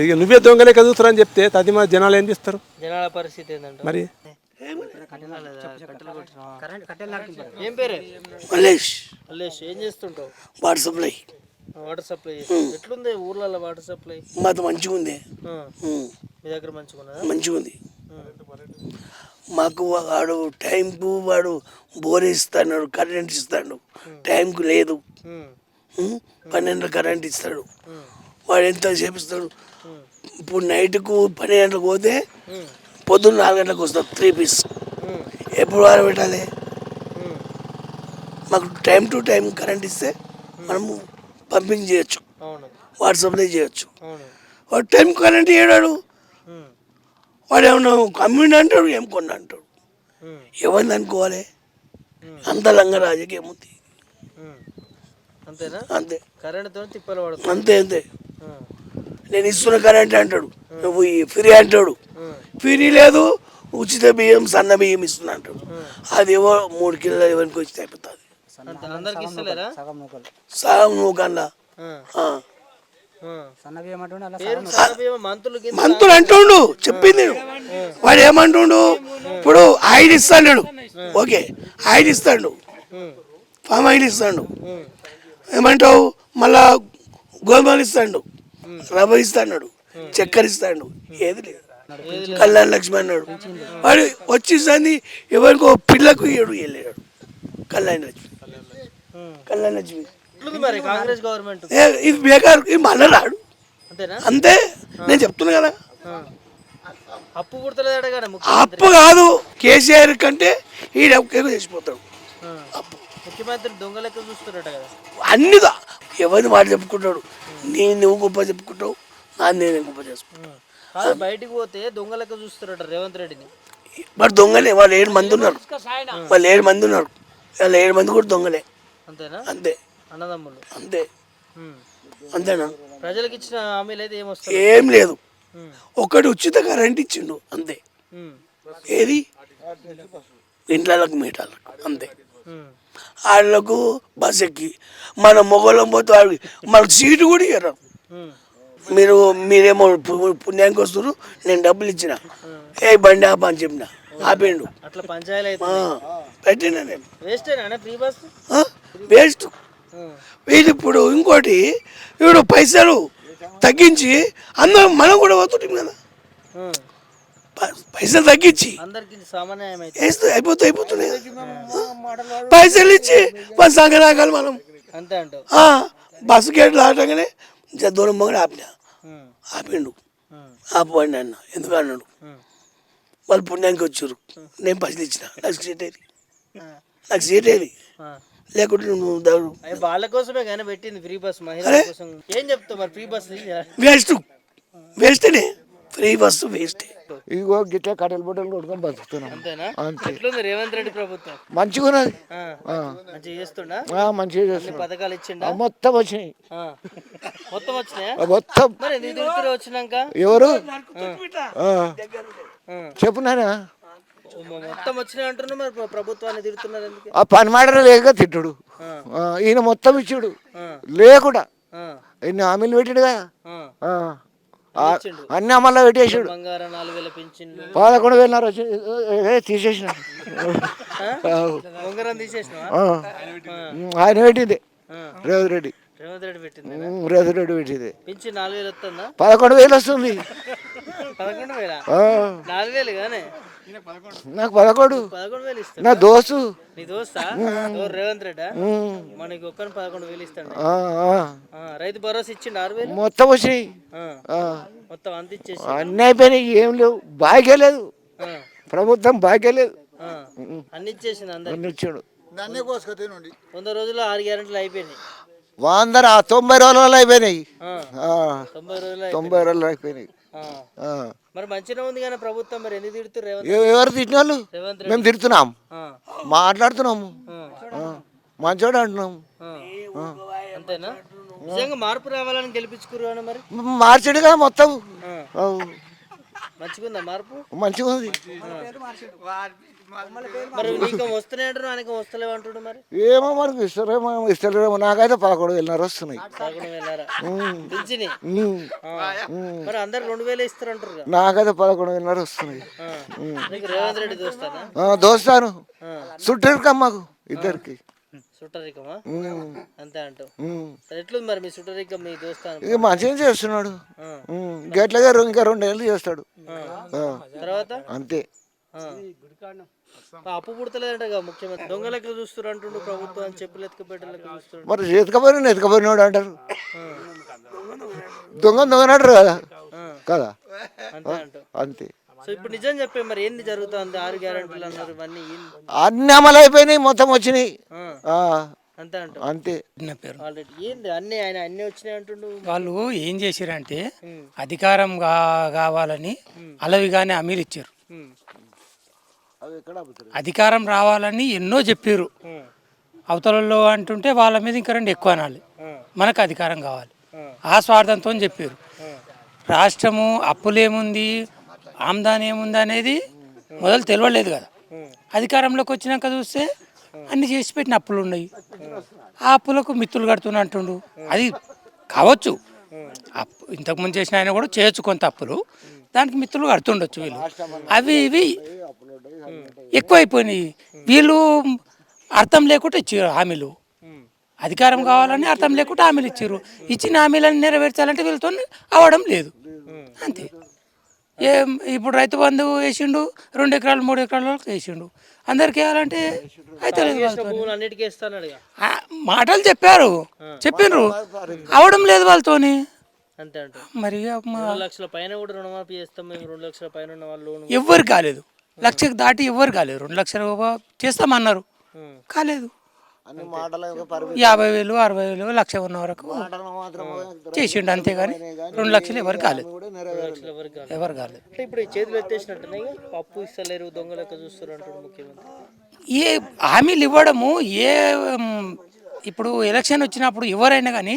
ఇక నువ్వే దొంగలెక్క చూస్తారని చెప్తే తదిమ జనాలు ఏం చేస్తారు? జనాల పరిస్థితి ఏంటంటే మరి ఏం పేరే? మల్లేష్. ఏం చేస్తుంటావు? Water supply. వాటర్ సప్లై చేస్తారు. ఎట్లుంది ఊర్లలో వాటర్ సప్లై? మాది మంచిగా ఉంది. మీ దగ్గర మంచిగా ఉన్నదా? మంచిగా ఉంది. మాకు వాడు టైంకు వాడు బోర్ ఇస్తాడు, కరెంట్ ఇస్తాడు, టైంకు లేదు. 12 కరెంట్ ఇస్తాడు. వాడు ఎంత చేపిస్తాడు. ఇప్పుడు నైట్కు 12 గంటలకు పోతే పొద్దున్న 4 గంటలకు వస్తాడు 3 పీస్. ఎప్పుడు వారు పెట్టాలి? మాకు టైం టు టైం కరెంట్ ఇస్తే మనము పంపింగ్ చేయొచ్చు, వాటర్ సప్లై చేయొచ్చు. వాడు టైం కరెంట్ ఇవ్వడాడు. వాడు ఏమన్నా కమ్యూనిటీ అంటాడు, ఏం కొన్నా అంటాడు. ఎవరిని అనుకోవాలి? అంత లంగా రాజకీయం ఉంది. అంతేనా? అంతే, కరెంట్తో తిప్పలు పడుతుంది. అంతే అంతే. నేను ఇస్తున్న కరెంట్ అంటాడు, నువ్వు ఫ్రీ అంటాడు. ఫ్రీ లేదు, ఉచిత బియ్యం సన్న బియ్యం ఇస్తున్నా అంటాడు. అది ఏవో 3 కిలోలు ఎవరికి వచ్చి అయిపోతుంది. అందరికి ఇస్తలేరా? సగం నువ్వు కన్నా మంతులు అంటుండు. చెప్పింది వాడు ఏమంటుండు, ఇప్పుడు ఆయిల్ ఇస్తాడు. ఓకే, ఆయిల్ ఇస్తాడు, పామ్ ఆయిల్ ఇస్తాడు. ఏమంటావు మళ్ళా గోధుమలు ఇస్తాడు, రవ్వ ఇస్తాడు, చక్కెర ఇస్తాడు. ఏది లేదు. కళ్యాణ లక్ష్మి అన్నాడు. వాడు వచ్చింది ఎవరికో పిల్లకు ఇయ్యడు, వెళ్ళాడు. కళ్యాణ లక్ష్మి, కళ్యాణ లక్ష్మి మరి కాంగ్రెస్ గవర్నమెంట్ ఇది బేకారు, ఇది మళ్ళీ రాడు. అంతేనా? అంతే, నేను చెప్తున్నా కదా. అప్పు పుడతలేదట కదా అప్పు కాదు, కేసీఆర్ కంటే ఈ ఎక్కువ చేసిపోతాడు. ముఖ్యమంత్రి దొంగ లెక్క చూస్తున్నారట కదా. అన్నిదా ఎవరిని మాట చెప్పుకుంటాడు. నువ్వు గొప్ప చెప్పుకుంటావు, నేనే గొప్ప చేసుకుంటాను. బయటికి పోతే దొంగ లెక్క చూస్తారట రేవంత్ రెడ్డిని. మరి దొంగలే వాళ్ళు 7 మంది ఉన్నారు. వాళ్ళు 7 మంది ఉన్నారు. వాళ్ళు 7 మంది కూడా దొంగలే. అంతేనా? అంతే, అన్నదమ్ములు అంతే. అంతేనా? ప్రజలకు ఇచ్చిన హామీలు అయితే ఏమొస్తాయి? ఏం లేదు. ఒకటి ఉచిత కరెంట్ ఇచ్చిండు అంతే. ఏది ఇంట్లోకి మీటర్లకు అంతే. వాళ్ళకు బస్ ఎక్కి మన మొగలం పోతే వాడికి మనకు సీటు కూడా ఇయ్యరు. మీరేమో పుణ్యానికి వస్తారు, నేను డబ్బులు ఇచ్చిన, ఏ బండి ఆప అని చెప్పిన, ఆపేండు. అట్లా పంచాయతీ పెట్టినా నేను. Free bus waste. వీళ్ళు ఇప్పుడు ఇంకోటి, వీడు పైసలు తగ్గించి అందరం మనం కూడా పోతుంటాం కదా. పైసలు తగ్గించి వేస్తే అయిపోతున్నాయి. పైసలు ఇచ్చి మన సంగరాగాలి మనం. బస్సు గేట్లు ఆటగానే దూరం మొగడు ఆపిండు. ఆపండి అన్న, ఎందుకు అన్నాడు. వాళ్ళు పుణ్యానికి వచ్చారు, నేను పైసలు ఇచ్చిన, నాకు సీట్ ఏది లేకుంటే నువ్వు దాడు. వాళ్ళ కోసమే కానీ పెట్టింది ఫ్రీ బస్. ఏం చెప్తావు మరి? ఫ్రీ బస్ వేస్టే, ఫ్రీ బస్సు వేస్టే. ఇగో గిట్ల కట్టెలు బొట్టలు కొట్టుకొని బతుకుతున్నాం. అంతేనా? రేవంత్ రెడ్డి ప్రభుత్వం మంచిగా ఉన్నది, మంచిగా చేస్తుండా? మంచిగా చేస్తున్నా. పథకాలు ఇచ్చిండా? మొత్తం వచ్చినాయి. మొత్తం వచ్చినాయా? మొత్తం. మరి వచ్చినాక ఎవరు చెప్పు నాయనా, మొత్తం వచ్చినాయి అంటున్నా. మరి ప్రభుత్వాన్ని తిడుతున్నారు. ఆ పని మాటలు లేక తిట్టుడు. ఈయన మొత్తం ఇచ్చాడు లేకుండా. ఇన్ని హామీలు పెట్టాడు కదా, అన్ని అమల్లో పెట్టేసాడు. 11,000 వచ్చి తీసేసిన ఆయన పెట్టింది రేవంత్ రెడ్డి. రేవంత్ రెడ్డి పెట్టింది. 11,000 వస్తుంది. నాకు 11. నా దోస్తు రేవంత్ రెడ్డి మనకి ఒక్కరిని 11,000 ఇస్తాడు. రైతు భరోసా ఇచ్చిండు 6,000. మొత్తం వచ్చినాయి, మొత్తం అంత ఇచ్చేసి అన్నీ అయిపోయినాయి. ఏం లేవు, బాగా లేదు ప్రభుత్వం, బాగా లేదు. అన్ని ఇచ్చేసింది, అన్ని ఇచ్చాడు. 100 రోజుల్లో 6 గ్యారెంటీలు అయిపోయినాయి. 90 రోజులలో అయిపోయినాయి. 90 రోజులు అయిపోయినాయి. మరి మంచిగా ఉంది కానీ ప్రభుత్వం. మరి ఎందుకు తిడుతున్నారు? ఎవరు తిట్టిన వాళ్ళు? మేము తిడుతున్నాం, మాట్లాడుతున్నాము, మంచోడు అంటున్నాము. అంతేనా? నిజంగా మార్పు రావాలని గెలిపించుకున్నాను. మరి మార్చడుగా మొత్తం. మంచిగుందా మార్పు? మంచిగా ఉంది. మరి నీకు వస్తున్నాయి అంటారు, ఆయనకు వస్తలేవు అంటుడు. మరి ఏమో మనకు ఇస్తలేమో. నాకైతే 11,000 వస్తున్నాయి. 11,000 మరి అందరు 2,000 ఇస్తారు అంటారు. నాకైతే 11,000 వస్తున్నాయి. రేవంత్ రెడ్డి దోస్తానా? దోస్తాను చుట్టూ మాకు ఇద్దరికి సుట్టరికమా ఉమ్, అంతే అంటావు. ఉమ్. సరే ఎట్లుంది మరి మీ సుట్టరికం మీ దోస్తాను? ఇక మంచిగా చేస్తున్నాడు. గట్లగా ఇంకా 2 ఏళ్ళు చేస్తాడు. ఆ, తర్వాత అంతే. ఆ. అప్పు పుడతలేదంట ముఖ్యమంత్రి. దొంగ లెక్క చూస్తారు అంటుండు ప్రభుత్వం అని చెప్పి లెక్క పెట్ట లెక్క చూస్తారు. మరి ఎతకపోయినాడు అంటారు. దొంగనాడు కదా కదా. అంతే అంటావు. అంతే. సో ఇప్పుడు నిజం చెప్పే మరి ఏంది జరుగుతుంది? 6 గ్యారెంటీలు అన్నారు, ఇవన్నీ అన్ని అమలు అయిపోయినాయి, మొత్తం వచ్చినాయి. ఆ, అంతే అంటావు. అంతే. నా పేరు ఆల్రెడీ ఏంది ఆయన అన్ని వచ్చినాయి అంటుండు. వాళ్ళు ఏం చేశారంటే అధికారం కావాలని అలవిగానే హామీలు ఇచ్చారు. అధికారం రావాలని ఎన్నో చెప్పారు. అవతలలో అంటుంటే వాళ్ళ మీద ఇంకా 2 ఎక్కువ అనాలి. మనకు అధికారం కావాలి ఆ స్వార్థంతో చెప్పారు. రాష్ట్రము అప్పులేముంది ఆమ్దాని ఏముంది అనేది మొదలు తెలియలేదు కదా. అధికారంలోకి వచ్చినాక చూస్తే అన్ని చేసి పెట్టిన అప్పులు ఉన్నాయి. ఆ అప్పులకు మిత్తులు కడుతున్నా అంటుండు. అది కావచ్చు, అప్పు ఇంతకుముందు చేసిన ఆయన కూడా చేయొచ్చు కొంత అప్పులు, దానికి మిత్రులు కడుతుండొచ్చు. వీళ్ళు అవి ఇవి ఎక్కువైపోయినాయి. వీళ్ళు అర్థం లేకుండా ఇచ్చారు హామీలు. అధికారం కావాలని అర్థం లేకుండా హామీలు ఇచ్చారు. ఇచ్చిన హామీలను నెరవేర్చాలంటే వీళ్ళతో అవ్వడం లేదు. అంతే. ఇప్పుడు రైతు బంధు వేసిండు, 2 ఎకరాలు 3 ఎకరాల వేసిండు. అందరికి వేయాలంటే అయితే అన్నిటికీ ఇస్తాను మాటలు చెప్పిండ్రు అవడం లేదు వాళ్ళతోని. అంతే అంట. మరి 2 లక్షల పైన కూడా రుణమాఫీ చేస్తాం మేము. 2 లక్షల పైన ఉన్న వాళ్ళు ఎవ్వరు కాలేదు. 1 లక్షకు దాటి ఎవ్వరు కాలేదు. 2 లక్షలు చేస్తామన్నారు, కాలేదు. 50,000 60,000 1 లక్ష ఉన్న వరకు చేసిండు, అంతేగాని 2 లక్షలు ఎవరు కాలేదు. ఎవరు కాలేదు. ఇప్పుడు చేతులు ఎత్తేసినట్టున్నాయి. అప్పు ఇస్తలేరు, దొంగ లెక్క చూస్తారు అంటాడు ముఖ్యమంత్రి. ఏ హామీలు ఇవ్వడము ఇప్పుడు ఎలక్షన్ వచ్చినప్పుడు ఎవరైనా కానీ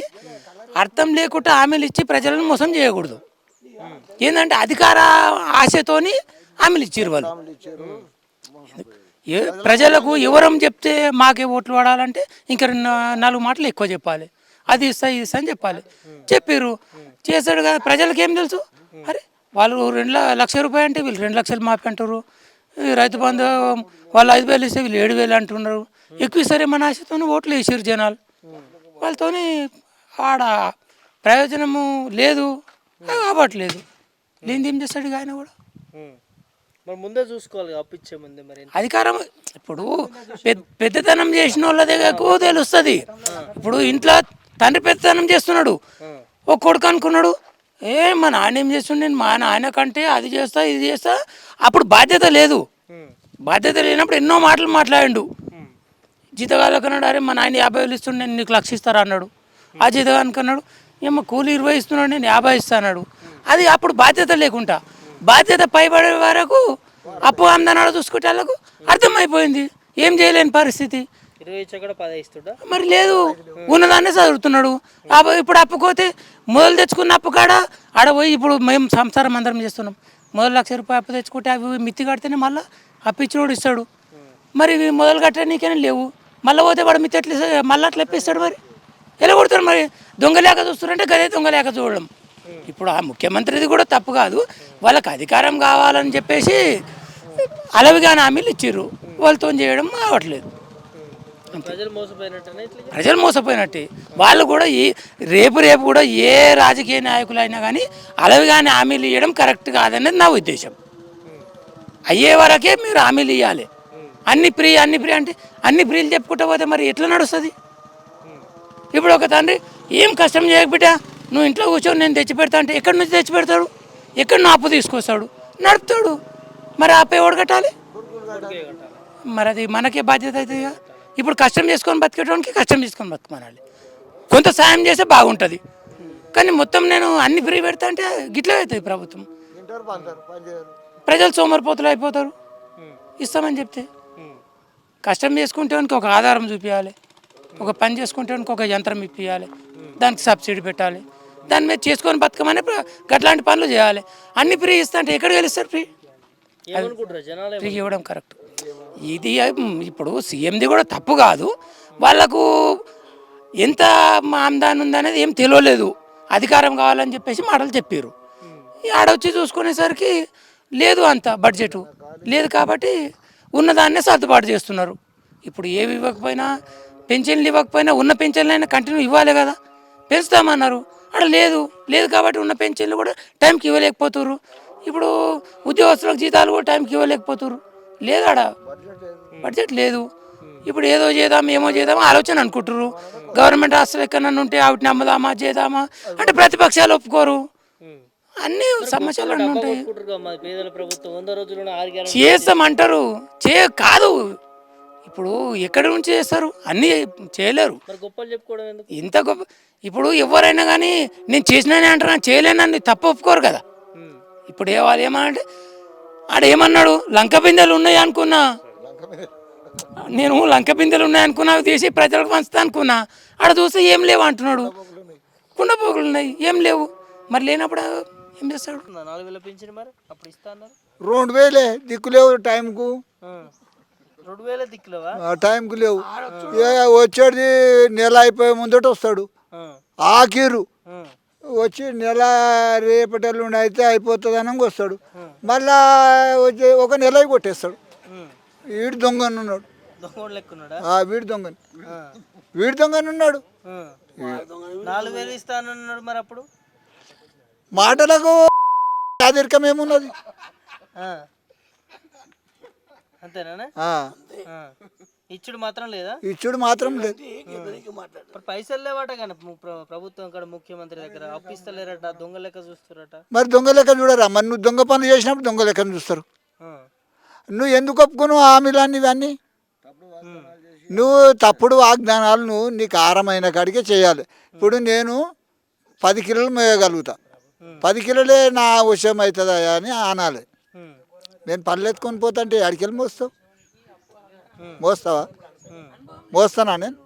అర్థం లేకుండా హామీలు ఇచ్చి ప్రజలను మోసం చేయకూడదు. ఏంటంటే అధికార ఆశతోని హామీలు ఇచ్చారు వాళ్ళు. ప్రజలకు ఎవరం చెప్తే మాకే ఓట్లు పడాలంటే ఇంకా 4 మాటలు ఎక్కువ చెప్పాలి. అది ఇస్తా ఇది ఇస్తా అని చెప్పాలి. చెప్పారు, చేశాడు కదా. ప్రజలకు ఏం తెలుసు? అరే వాళ్ళు 2 లక్షల రూపాయలు అంటే వీళ్ళు 2 లక్షలు మాపి అంటారు. రైతు బంధు వాళ్ళు 5,000 ఇస్తే వీళ్ళు 7,000 అంటున్నారు. ఎక్కువ సరే మన ఆశతో ఓట్లు వేసారు జనాలు. వాళ్ళతోని ఆడ ప్రయోజనము లేదు, అవ్వట్లేదు. లేనిది ఏం చేస్తాడు ఆయన కూడా. మరి ముందే చూసుకోవాలి అప్పిచ్చే ముందే. మరి అధికారం ఇప్పుడు పెద్దతనం చేసిన వాళ్ళదే ఎక్కువ తెలుస్తుంది. ఇప్పుడు ఇంట్లో తండ్రి పెద్దతనం చేస్తున్నాడు, ఓ కొడుకు అనుకున్నాడు, మా నాన్న ఏం చేస్తుండే, మా నాన్న కంటే అది చేస్తా ఇది చేస్తా. అప్పుడు బాధ్యత లేదు. బాధ్యత లేనప్పుడు ఎన్నో మాటలు మాట్లాడిండు. జీతగాళ్ళకు అన్నాడు, అరే మా నాయన 50,000 ఇస్తుండే, నేను నీకు 1,00,000 ఇస్తాను అన్నాడు. ఆ జీతగానికి అన్నాడు, ఏమో కూలి 20 ఇస్తున్నాడు, నేను 50 ఇస్తాను. అది అప్పుడు బాధ్యత లేకుండా. బాధ్యత పైబడే వరకు అప్పు ఆమ్దానాలు చూసుకుంటే వాళ్ళకు అర్థమైపోయింది ఏం చేయలేని పరిస్థితి. 20 ఇస్తుందా మరి లేదు, ఉన్నదాన్నే చదువుతున్నాడు. ఇప్పుడు అప్పుకోతే మొదలు తెచ్చుకున్న అప్పు కాడ ఆడ పోయి ఇప్పుడు మేము సంసారం అందరం చేస్తున్నాం. మొదలు 1,00,000 రూపాయలు అప్పు తెచ్చుకుంటే అవి మిత్తి కడితేనే మళ్ళీ అప్పు ఇచ్చినోడు ఇస్తాడు. మరి ఇవి మొదలు కట్టడానికైనా లేవు. మళ్ళీ పోతే వాడు మిత్తి ఎట్లా మళ్ళీ అట్లా ఎప్పిస్తాడు. మరి ఎలా కొడతారు? మరి దొంగ లేక చూస్తారంటే గదే దొంగ లేక చూడడం. ఇప్పుడు ఆ ముఖ్యమంత్రిది కూడా తప్పు కాదు. వాళ్ళకి అధికారం కావాలని చెప్పేసి అలవిగానే హామీలు ఇచ్చారు, వాళ్ళతో చేయడం అవ్వట్లేదు. ప్రజలు మోసపోయినట్టే. వాళ్ళు కూడా రేపు కూడా ఏ రాజకీయ నాయకులైనా కానీ అలవిగానే హామీలు ఇవ్వడం కరెక్ట్ కాదనేది నా ఉద్దేశం. అయ్యే వరకే మీరు హామీలు ఇవ్వాలి. అన్ని ఫ్రీ అంటే అన్ని ఫ్రీలు చెప్పుకుంటూ పోతే మరి ఎట్లా నడుస్తుంది? ఇప్పుడు ఒక తండ్రి ఏం కష్టం చేయకపోతే నువ్వు ఇంట్లో కూర్చొని నేను తెచ్చి పెడతా అంటే ఎక్కడి నుంచి తెచ్చి పెడతాడు? ఎక్కడ నువ్వు అప్పు తీసుకొస్తాడు, నడుపుతాడు. మరి అప్పు ఎవడు కట్టాలి? మరి అది మనకే బాధ్యత అవుతుంది. ఇప్పుడు కష్టం చేసుకొని బతికేటానికి కష్టం చేసుకొని బతకమనాలి. కొంత సాయం చేస్తే బాగుంటుంది. కానీ మొత్తం నేను అన్ని ఫ్రీ పెడతా అంటే గిట్లా అవుతుంది ప్రభుత్వం. ప్రజలు సోమరిపోతులు అయిపోతారు. ఇస్తామని చెప్తే కష్టం చేసుకుంటే ఒక ఆధారం చూపించాలి. ఒక పని చేసుకుంటే ఒక యంత్రం ఇప్పించాలి, దానికి సబ్సిడీ పెట్టాలి, దాని మీద చేసుకొని బతకమని అట్లాంటి పనులు చేయాలి. అన్ని ఫ్రీ ఇస్తా అంటే ఎక్కడ గెలుస్తారు? ఫ్రీ ఇవ్వడం కరెక్ట్. ఇది ఇప్పుడు సీఎంది కూడా తప్పు కాదు. వాళ్ళకు ఎంత ఆమ్దాని ఉందనేది ఏం తెలియలేదు. అధికారం కావాలని చెప్పేసి మాటలు చెప్పారు. ఆడొచ్చి చూసుకునేసరికి లేదు, అంత బడ్జెట్ లేదు. కాబట్టి ఉన్నదాన్నే సర్దుబాటు చేస్తున్నారు. ఇప్పుడు ఏవి ఇవ్వకపోయినా పెన్షన్లు ఇవ్వకపోయినా ఉన్న పెన్షన్లు అయినా కంటిన్యూ ఇవ్వాలి కదా, పెంచుతామన్నారు. అక్కడ లేదు కాబట్టి ఉన్న పెన్షన్లు కూడా టైంకి ఇవ్వలేకపోతుర్రు. ఇప్పుడు ఉద్యోగస్తులకు జీతాలు కూడా టైంకి ఇవ్వలేకపోతుర్రు. లేదు ఆడ బడ్జెట్ లేదు. ఇప్పుడు ఏదో చేద్దాం ఏమో చేద్దామా ఆలోచన అనుకుంటుర్రు. గవర్నమెంట్ హాస్టల్ ఎక్కడన్నా ఉంటే వాటిని అమ్ముదామా చేద్దామా అంటే ప్రతిపక్షాలు ఒప్పుకోరు. అన్ని సమస్యలు అన్నీ ఉంటాయి. పేదల ప్రభుత్వం 100 రోజుల్లో 6 గ్యారెంటీ చేస్తామంటారు కాదు. ఇప్పుడు ఎక్కడి నుంచి చేస్తారు, అన్నీ చేయలేరు. మరి గొప్పలు చెప్పుకోవడం ఎందుకు? ఇంత గొప్ప ఇప్పుడు ఎవరైనా కానీ నేను చేసినానే అంటారా, చేయలేనని తప్ప ఒప్పుకోరు కదా. ఇప్పుడు వాళ్ళు ఏమనంటే ఆడేమన్నాడు, లంక బిందెలు ఉన్నాయి అనుకున్నా, నేను లంక బిందెలు ఉన్నాయి అనుకున్నా, అవి తీసి ప్రజలకు పంచుతా అనుకున్నా. ఆడ చూస్తే ఏం లేవు అంటున్నాడు. కుండపోగులు ఉన్నాయి, ఏం లేవు. మరి లేనప్పుడు ఏం చేస్తాడు? 4000 పెంచిన మరి అప్పుడు ఇస్తా అన్నారు. 2000 దిక్కులేవు టైంకు, 2000 దిక్కులేవా? టైంకు లేవు. వచ్చేది నెల అయిపోయే ముందట వస్తాడు, ఆఖీరు వచ్చి నెల రేపటి అయితే అయిపోతుంది అనగా వస్తాడు. మళ్ళా వచ్చి ఒక నెల కొట్టేస్తాడు. వీడు దొంగని ఉన్నాడు, వీడు దొంగని ఉన్నాడు. 4000 ఇస్తానన్నాడు మరి అప్పుడు మాటలకు ఆదరికం ఏమున్నది? అంతేనా? ఇచ్చుడు మాత్రం లేదా? ఇచ్చుడు మాత్రం లేదు. మరి పైసలు లేవాట కానీ ప్రభుత్వం ఇక్కడ ముఖ్యమంత్రి దగ్గర అప్పిస్తలేరట, దొంగ లెక్క చూస్తారట. మరి దొంగ లెక్క చూడరా? మరి నువ్వు దొంగ పనులు చేసినప్పుడు దొంగ లెక్కను చూస్తారు. నువ్వు ఎందుకు ఒప్పుకున్నావు హామీలన్నీ ఇవన్నీ? నువ్వు తప్పుడు వాగ్దానాలు నువ్వు నీకు ఆరమైన కాడికే చేయాలి. ఇప్పుడు నేను 10 కిలోలు మేయగలుగుతా, 10 కిలోలే నా విషయం అవుతుందా అని అనాలి. నేను పళ్ళు ఎత్తుకొని పోతా అంటే అడికెళ్ళి మోస్తావా? మోస్తానా నేను?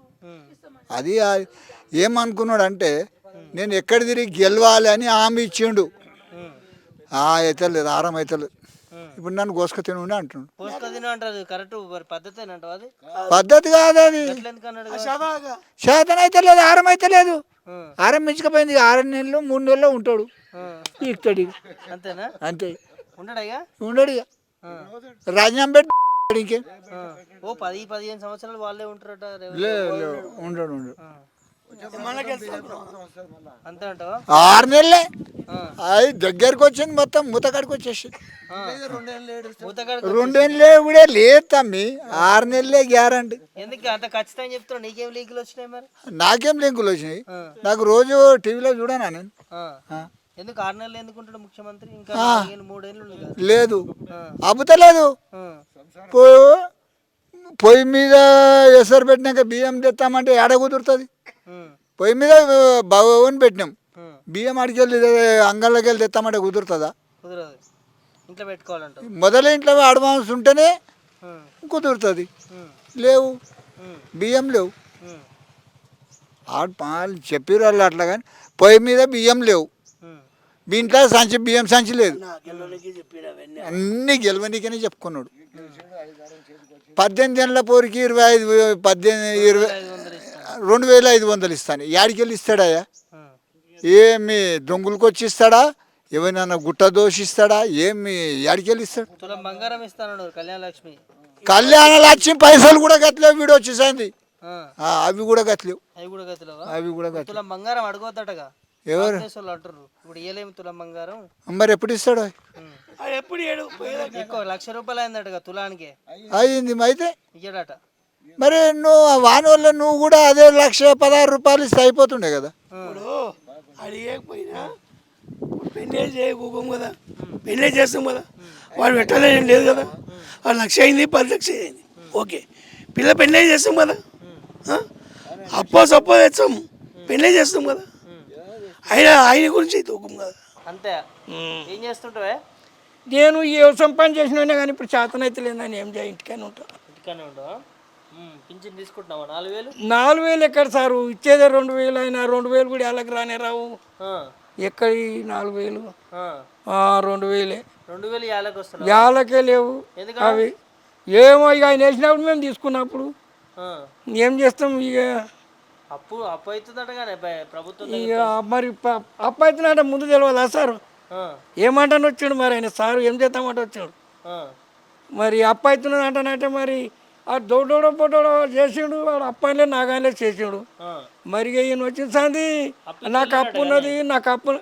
అది ఏమనుకున్నాడు అంటే నేను ఎక్కడ తిరిగి గెలవాలి అని హామీ ఇచ్చిండు. అవుతలేదు, ఆరం అవుతలేదు. ఇప్పుడు నన్ను గోసుక తినండి అంటుండు. పద్ధతి కాదు అది. శాతం అయితే లేదు, ఆరం అయితే లేదు. ఆరం మించకపోయింది. 6 నెలలు 3 నెలలు ఉంటాడు, ఇస్తాడు. అంతేనా? అంతే, ఉండడు ఇక రాజ్యం పెట్టి ఇంకే 10-15 సంవత్సరాలు వాళ్ళే ఉంటారట. ఉండడు. అంతే అంటావా? 6 నెలలే అది దగ్గరకు వచ్చింది, మొత్తం మూతకాడికి వచ్చేసి 2 నెలలే కూడా లేదు తమ్మి. 6 నెలలే గ్యారంటీ. ఎందుకు అంత ఖచ్చితంగా చెప్తున్నా? నీకేం లింకులు వచ్చినాయి మరి? నాకేం లింకులు వచ్చినాయి? నాకు రోజు టీవీలో చూడనా నేను. ఎందుకు 6 నెలలు ఎందుకుంటాడు ముఖ్యమంత్రి? ఇంకా 3 ఏళ్ళు లేదు, అబ్బుతలేదు. పొయ్యి మీద ఎసరు పెట్టినాక బియ్యం తెస్తామంటే ఏడ కుదురుతుంది? పొయ్యి మీద బాగోని పెట్టినాం, బియ్యం అడికెళ్ళి అంగళ్ళకి వెళ్ళి తెస్తామంటే కుదురుతుందా? కుదరదు. ఇంట్లో పెట్టుకోవాలంట. మొదలు ఇంట్లో అడ్వాన్స్ ఉంటేనే కుదురుతుంది. లేవు, బియ్యం లేవు. చెప్పారు వాళ్ళు అట్లా, కానీ పొయ్యి మీద బియ్యం లేవు. ఇంట్లో బియ్యం సంచి లేదు. అన్నీ గెలవనీకనే చెప్పుకున్నాడు. 18 ఏళ్ళ పోరికి 2500 ఇస్తాను. యాడికెళ్ళి ఇస్తాడయ్యా? ఏమి దొంగలకు వచ్చి ఇస్తాడా? ఏమైనా గుట్ట దోషిస్తాడా? ఏమి యాడికెళ్ళి ఇస్తాడు? బంగారం ఇస్తాను కళ్యాణ లక్ష్మి పైసలు కూడా గట్లేవు. వీడు వచ్చేసింది, అవి కూడా గట్లేవు. అవి కూడా గట్లేవు. బంగారం అడగొద్దటగా ఎవరు అంటారు. ఇప్పుడు ఏలేమి తులం బంగారం మరి ఎప్పుడు ఇస్తాడు? ఎప్పుడు ₹1,00,000 అయిందట తులానికి. అయింది అయితే ఇయ్యడట. మరి నువ్వు వాని వల్ల నువ్వు కూడా అదే ₹1,16,000 ఇస్తే అయిపోతుండే కదా. అడిగకపోయినా పెళ్ళే చేయకపోం కదా, పెళ్ళే చేస్తాం కదా, వాడు పెట్టాలని లేదు కదా. 1,00,000 అయింది, 10 లక్షలు అయింది, ఓకే. పిల్ల పెళ్ళే చేస్తాం కదా, సప్పో తెస్తాం, పెళ్ళే చేస్తాం కదా. ఆయన గురించి తూకం కదా. అంతే. ఏం చేస్తుంటావే? నేను ఏ వ్యవసాయం పని చేసినా కానీ ఇప్పుడు చేతనైతే లేదని ఏం చేయ, ఇంటికైనా ఉంటా. ఇంటికనే ఉంటావా? పింఛన్ తీసుకుంటున్నావా? 4,000? 4,000 ఎక్కడ సారు? ఇచ్చేదే 2,000 అయినా 2,000 కూడా ఎలాగ రానే రావు. ఎక్కడి 4,000? 2,000. 2,000 ఏళ్ళకి వస్తాయి. ఏళ్ళకే లేవు అవి. ఏమో ఇక ఆయన వేసినప్పుడు మేము తీసుకున్నప్పుడు ఏం చేస్తాం ఇక. అప్పు అవుతుందట కానీ ప్రభుత్వం ఇక మరి అప్పు అవుతుందంటే ముందు తెలియదా సారు? ఏమంటాను వచ్చాడు మరి ఆయన సారు, ఏం చేద్దామంటే వచ్చాడు. మరి అప్పు అవుతున్నది అంటానంటే మరి ఆ దొడ్డోడో పొట్టోడో చేసిండు వాడు అప్పలే నాగానే చేసిండు మరి ఇక ఈయన వచ్చిన సంది నాకు అప్పు ఉన్నది నాకు అప్పు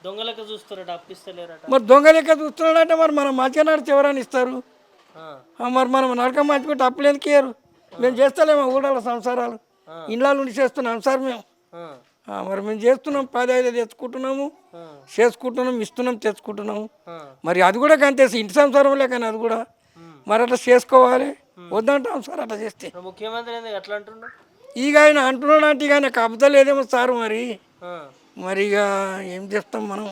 దొంగలకి చూస్తారట అప్పిస్తలేరట మరి దొంగ లెక్క చూస్తున్నాడంటే మరి మనం మంచిగా నడిచి ఎవరైనా ఇస్తారు మరి మనం నడక మంచుకుంటే అప్పులు ఎందుకు ఇయ్యరు మేము చేస్తలేమో ఊళ్ళ సంసారాలు ఇండ్ల నుండి చేస్తున్నాం సార్ మేము మరి మేము చేస్తున్నాం 10-5 తెచ్చుకుంటున్నాము చేసుకుంటున్నాం ఇస్తున్నాం తెచ్చుకుంటున్నాము మరి అది కూడా కంతే ఇంటి సంసారంలే కానీ అది కూడా మరి అట్లా చేసుకోవాలి వద్దంటాం సార్ అట్లా చేస్తే ముఖ్యమంత్రి ఎందుకు ఎట్లా అంటున్నాడు ఇక ఆయన అంటున్నాడు అంటే ఇక ఆయనకు అబద్ధలేదేమో సార్ మరి ఇక ఏం చేస్తాం మనం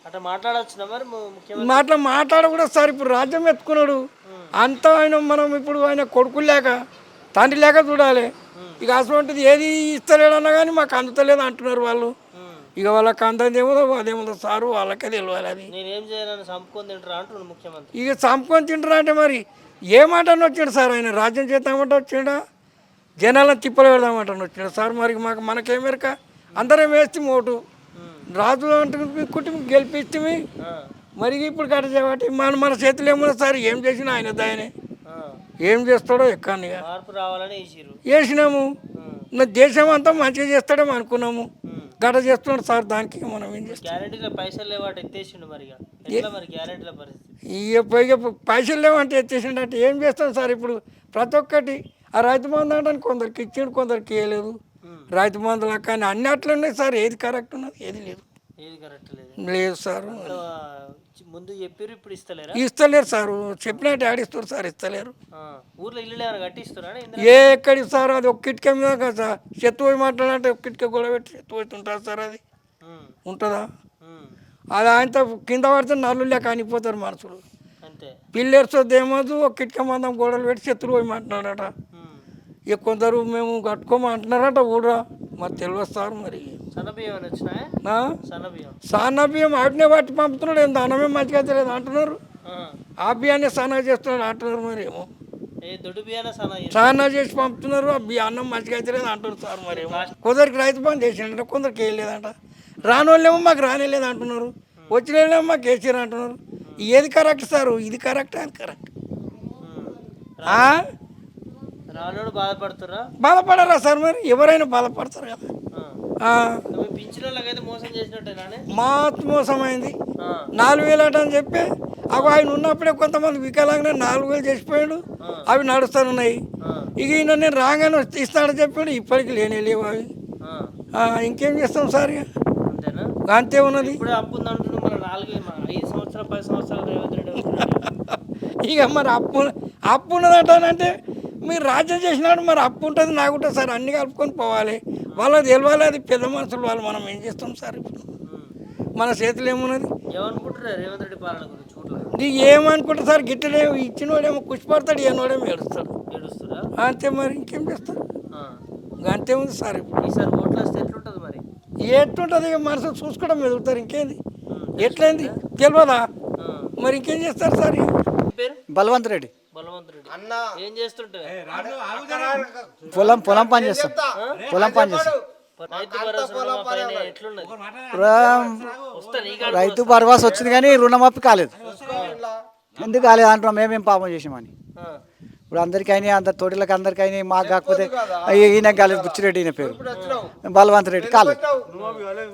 అట్లా మాట్లాడొచ్చునా మరి ముఖ్యమంత్రి మాట్లాడకూడదు సార్ ఇప్పుడు రాజ్యం ఎత్తుకున్నాడు అంతా ఆయన మనం ఇప్పుడు ఆయన కొడుకులు లేక తండ్రి లేక చూడాలి ఇక అటువంటిది ఏది ఇస్తలేడన్నా కానీ మాకు అందుతలేదు అంటున్నారు వాళ్ళు ఇక వాళ్ళకి అందేమో అదేమో సారు వాళ్ళకే తెలియాలి అది నేనేం చేయాలని చంపుకొని తింటారా అంటున్నాడు ముఖ్యమంత్రి ఇక చంపుకొని తింటారా అంటే మరి ఏ మాట వచ్చాడు సార్ ఆయన రాజ్యం చేద్దామంటే వచ్చిండా జనాలను తిప్పలు పెడదామంటే వచ్చిండు సార్ మరి మనకేమెరక అందరం వేస్తే ఓటు రాజు అంటే కుటుంబం గెలిపిస్తే మరి ఇప్పుడు కట్ట చేయబట్టి మన చేతులు ఏమన్నా సార్ ఏం చేసినా ఆయన దాయనే ఏం చేస్తాడో ఎక్కని మార్పు రావాలని వేసినాము దేశం అంతా మంచిగా చేస్తాడేమో అనుకున్నాము గట చేస్తున్నాడు సార్ దానికి మనం ఏం చేస్తాం గ్యారెంటీలో పైసలు లేవాట ఎత్తేసిండు మరి ఎట్లా మరి గ్యారెంటీల పరిస్థితి ఇక పైసలు లేవంటే ఎత్తేసిండు అంటే ఏం చేస్తాం సార్ ఇప్పుడు ప్రతి ఒక్కటి ఆ రైతు బంధు అంటే కొందరికి ఇచ్చిండు కొందరికి ఇవ్వలేదు రైతు బంధువులు కానీ అన్ని అట్లున్నాయి సార్ ఏది కరెక్ట్ ఉన్నది ఏది లేదు లేదు సార్ ముందు చెప్పారు ఇప్పుడు ఇస్తలేరు సార్ చెప్పినట్టు ఆడిస్తారు సార్ ఇస్తలేరు ఊర్లో ఇల్లు కట్టిస్తారా ఎక్కడి సార్ అది ఒక్క ఇటుక మీద కదా సార్ చెత్త పోయి మాట్లాడాలంటే ఒక్క ఇటుక గొడవ పెట్టి చెత్త పోతుంటారు సార్ అది ఉంటుందా అది ఆయనతో కింద పడితే నల్లు లేక అనిపోతారు మనుషులు పిల్లర్స్ ఏమోదు ఒక్క ఇటుక మందం గోడలు పెట్టి చెత్తలు పోయి మాట్లాడారట ఇక కొందరు మేము కట్టుకోమంటున్నారట కూడా మరి తెలియదు సార్ మరి సన్న బియ్యం వాటినే పట్టి పంపుతున్నాడు ఏం అన్నమే మంచిగా తెలియదు అంటున్నారు ఆ బియ్యాన్ని సన్న చేస్తున్నాడు అంటున్నారు మరి ఏమో సన్న చేసి పంపుతున్నారు ఆ అన్నం మంచిగా తెలియదు అంటున్నారు సార్ మరి కొందరికి రైతు బంధు చేసిండ కొందరికి వేయలేదంట రాని వాళ్ళేమో మాకు రానిలేదు అంటున్నారు వచ్చిన వాళ్ళేమో మాకు వేసారు అంటున్నారు ఏది కరెక్ట్ సార్ ఇది కరెక్ట్ అది కరెక్ట్ బాధపడరా సార్ మరి ఎవరైనా బాధపడతారు కదా మోసం అయింది 4,000 అట అని చెప్పి అవి ఆయన ఉన్నప్పుడే కొంతమంది వికలాంగా 4,000 చేసిపోయాడు అవి నడుస్తున్నాయి ఇక ఈయన నేను రాగానే ఇస్తాడని చెప్పాడు ఇప్పటికి లేనే లేవు అవి ఇంకేం చేస్తాం సార్ ఇక అంతే ఉన్నది ఇక మరి అప్పు ఉన్నదంటే మీరు రాజ్యం చేసినాడు మరి అప్పు ఉంటుంది నాకుంటుంది సార్ అన్ని కలుపుకొని పోవాలి వాళ్ళకి తెలియాలి అది పెద్ద మనుషులు వాళ్ళు మనం ఏం చేస్తాం సార్ ఇప్పుడు మన చేతులు ఏమున్నది నీకు ఏమనుకుంటా సార్ గిట్టడే ఇచ్చినోడేమో కుషిపడతాడు ఏనోడేమో ఏడుస్తాడు అంతే మరి ఇంకేం చేస్తారు అంతే ఉంది సార్ ఇప్పుడు మరి ఎట్లుంటుంది ఇక మనసు చూసుకోవడం ఎదుగుతారు ఇంకేంది ఎట్లయింది తెలియదా మరి ఇంకేం చేస్తారు సార్ బలవంత్ రెడ్డి ఏం చేస్తుంటే పొలం పని చేస్తాం రైతు భరోసా వచ్చింది కానీ రుణమాఫీ కాలేదు ఎందుకు కాలేదు అంటున్నాం మేమేం పాపం చేసామని ఇప్పుడు అందరికైనా అందరి తోటిలకు అందరికైనా మాకు కాకపోతే ఈయన కాలేదు బుచ్చిరెడ్డి ఈయన పేరు బలవంత్ రెడ్డి కాలేదు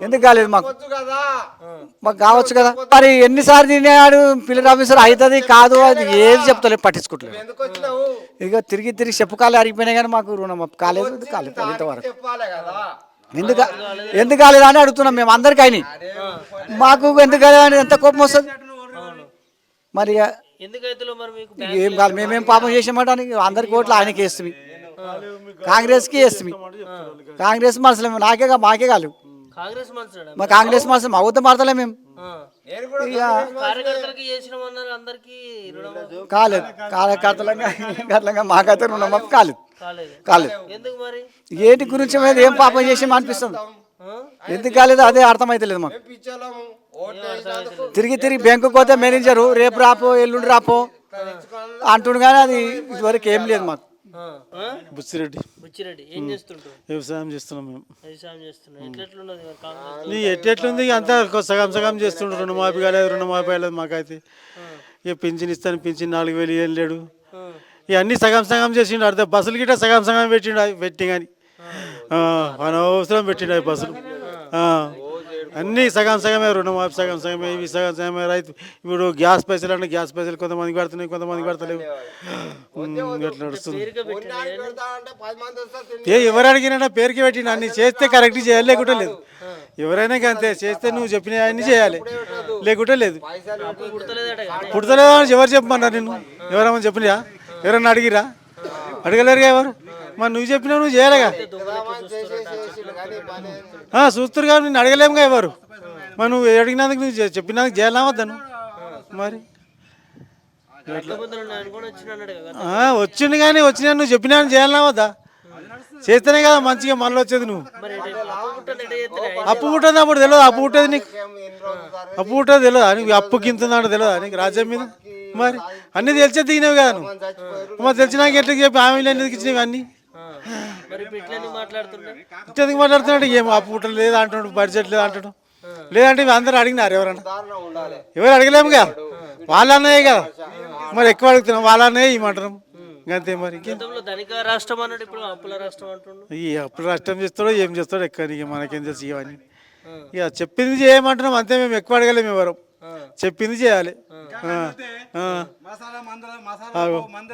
ఎందుకు కాలేదు మాకు కావచ్చు కదా మరి ఎన్నిసార్లు తినేవాడు పిల్లల ఆఫీసర్ అవుతుంది కాదు అది ఏది చెప్తలేదు పట్టించుకోవట్లేదు ఇక తిరిగి చెప్పుకాలు అరిగిపోయినాయి కానీ మాకు రుణం కాలేదు ఇంతవరకు ఎందుకు కాలేదు అని అడుగుతున్నాం మేము అందరికైనా మాకు ఎందుకు కాలేదు ఎంత కోపం వస్తుంది మరి ఏం కాదు మేమేం పాపం చేసామంటానికి అందరికి ఓట్లు ఆయనకి వేస్తుంది కాంగ్రెస్కి వేస్తుంది కాంగ్రెస్ మనసులే మాకే కాదు మా కాంగ్రెస్ మనసు మా ఊత మారతలే మేము కాలేదు కార్యకర్తలంగా మాకైతే రుణమాఫీ కాలేదు ఏంటి గురించి ఏం పాపం చేసామో అనిపిస్తుంది ఎందుకు కాలేదు అదే అర్థమైతలేదు మాకు తిరిగి బ్యాంకుకి పోతే మేనేజరు రేపు రాపో ఎల్లుండి రాపో అంటుండు కానీ అది ఇదివరకు ఏం లేదు మాకు బుచ్చిరెడ్డి ఏం చేస్తుంటారు వ్యవసాయం చేస్తున్నాం మేము ఎట్లెట్లుంది అంతా సగం చేస్తుండ్రు రుణమాఫీ కాలేదు మాకైతే ఇక పింఛన్ ఇస్తాను పింఛన్ 4,000 ఏం లేడు ఇవన్నీ సగం సగం చేసిండు. అర్థం బస్సులు గిట్ట సగం సగం పెట్టిండు, అవి పెట్టి కానీ అనవసరం పెట్టిండు అవి బస్సులు. అన్నీ సగం సగమే, రుణమాఫీ సగం సగమే, ఇవి సగం సగమే. రైతు ఇప్పుడు గ్యాస్ పైసలు అంటే గ్యాస్ పైసలు కొంతమందికి పడుతున్నాయి, కొంతమందికి పడతలేవు. ఎట్లా నడుస్తుంది? ఎవరు అడిగినా పేరుకి పెట్టిండు. అన్ని చేస్తే కరెక్ట్ చేయాలి, లేకుంటే లేదు. ఎవరైనా అంతే, చేస్తే నువ్వు చెప్పిన అన్ని చేయాలి, లేకుంటే లేదు. పుడతలేదా అని ఎవరు చెప్పమన్నారు నిన్ను? ఎవరమ్మని చెప్పినా? ఎవరన్నా అడిగిరా? అడగలేరుగా ఎవరు. మరి నువ్వు చెప్పినా నువ్వు చేయాలిగా. చూస్తారు కానీ నిన్ను అడగలేముగా ఎవరు. మరి నువ్వు అడిగినందుకు నువ్వు చెప్పినందుకు చేయాలా వద్దాను మరి. వచ్చింది కానీ వచ్చినా నువ్వు చెప్పినా చేయాలా వద్దా? చేస్తేనే కదా మంచిగా మళ్ళీ వచ్చేది. నువ్వు అప్పు పుట్టేది అప్పుడు తెలియదు. అప్పు పుట్టేది నీకు, అప్పు పుట్టేది తెలియదా నీకు? అప్పు కింద తెలియదా నీకు రాజ్యం మీద? మరి అన్నీ తెలిసే దిగినవి కదా నువ్వు. మరి తెలిసినాక ఎట్లా చెప్పి హామీలు ఎందుకు ఇచ్చినవి అన్నీ? ఇట్లా మాట్లాడుతున్నాడు. ఏమో అప్పు పుట్టలు లేదు అంటాడు, బడ్జెట్ లేదు అంటాడు. లేదంటే అందరూ అడిగినారు ఎవరన్నా? ఎవరు అడగలేముగా, వాళ్ళ అన్నయ్యే కదా. మరి ఎక్కువ అడుగుతున్నాం, వాళ్ళ అన్నయ్య ఇవ్వమంటున్నాం అంతే. మరి ఈ అప్పుల రాష్ట్రం చేస్తాడో ఏం చేస్తాడో ఎక్కువ, మనకేం తెలుసు ఇవన్నీ. ఇక చెప్పింది చేయమంటున్నాం అంతే. మేము ఎక్కువ అడగలేము ఎవరు, చెప్పింది చేయాలి.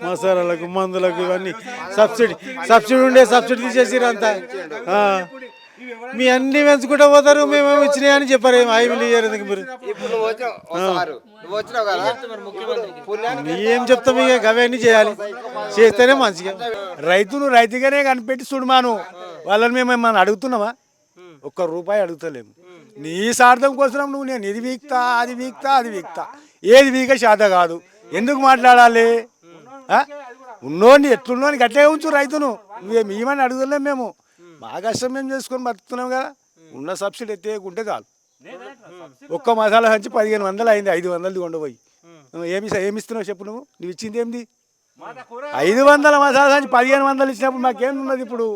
మసాలాలకు మందులకు ఇవన్నీ సబ్సిడీ ఉండే సబ్సిడీ తీసేసారు అంతా. మీ అన్ని పెంచుకుంటూ పోతారు, మేమేమి ఇచ్చినాయి అని చెప్పారు. ఏం హామీలు ఇయ్యారు ఎందుకు మీరు? ఏం చెప్తాం? ఇక అవన్నీ చేయాలి, చేస్తేనే మంచిగా. రైతును రైతుగానే కనిపెట్టి చూడమాను. వాళ్ళని మేము ఏమన్నా అడుగుతున్నామా? ఒక్క రూపాయి అడుగుతలేము. నీ స్వార్థం కోసం నువ్వు నేను ఇది వీక్తా, అది వీక్తా, అది వీక్తా. ఏది వీక శాత కాదు. ఎందుకు మాట్లాడాలి? ఉన్నోని ఎట్లున్నోని గట్లే ఉంచు రైతును. నువ్వేమి ఏమని అడుగుతలేము మేము. మా కష్టం మేము చేసుకొని బతుకుతున్నాం కదా. ఉన్న సబ్సిడీ ఎత్తేయకుంటే చాలు. ఒక్క మసాలా సంచి 1500 అయింది, 500 కొండపోయి. ఏమి ఇస్తున్నావు చెప్పు? నువ్వు ఇచ్చింది ఏంది? 500 మసాలా సంచి 1500 ఇచ్చినప్పుడు మాకేమున్నది ఇప్పుడు?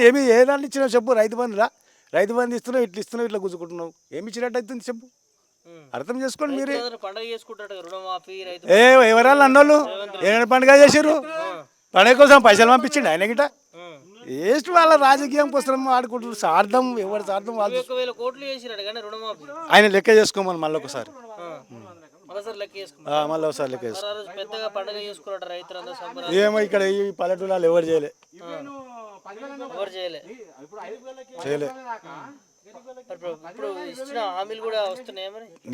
ఏమి ఏ దాంట్లో ఇచ్చినావు చెప్పు? రైతు బంధురా? రైతు బంధు ఇస్తున్నావు, ఇట్లా గుంజుకుంటున్నావు. ఏమి ఇచ్చినట్టు అవుతుంది చెప్పు? అర్థం చేసుకోండి మీరే. ఎవరాళ్ళు అన్నోళ్ళు ఏమైనా పండుగ చేసారు? పండుగ కోసం పైసలు పంపించండి ఆయన గిట. వేస్ట్ వాళ్ళ రాజకీయం కోసం ఆడుకుంటారు. స్వార్థం, ఎవరి స్వార్థం వాళ్ళు. ఆయన లెక్క చేసుకోమని మళ్ళీ ఒకసారి, మళ్ళీ ఒకసారి లెక్క చేసుకో. ఏమో ఇక్కడ ఈ పల్లెటూళ్ళు ఎవరు చేయలే.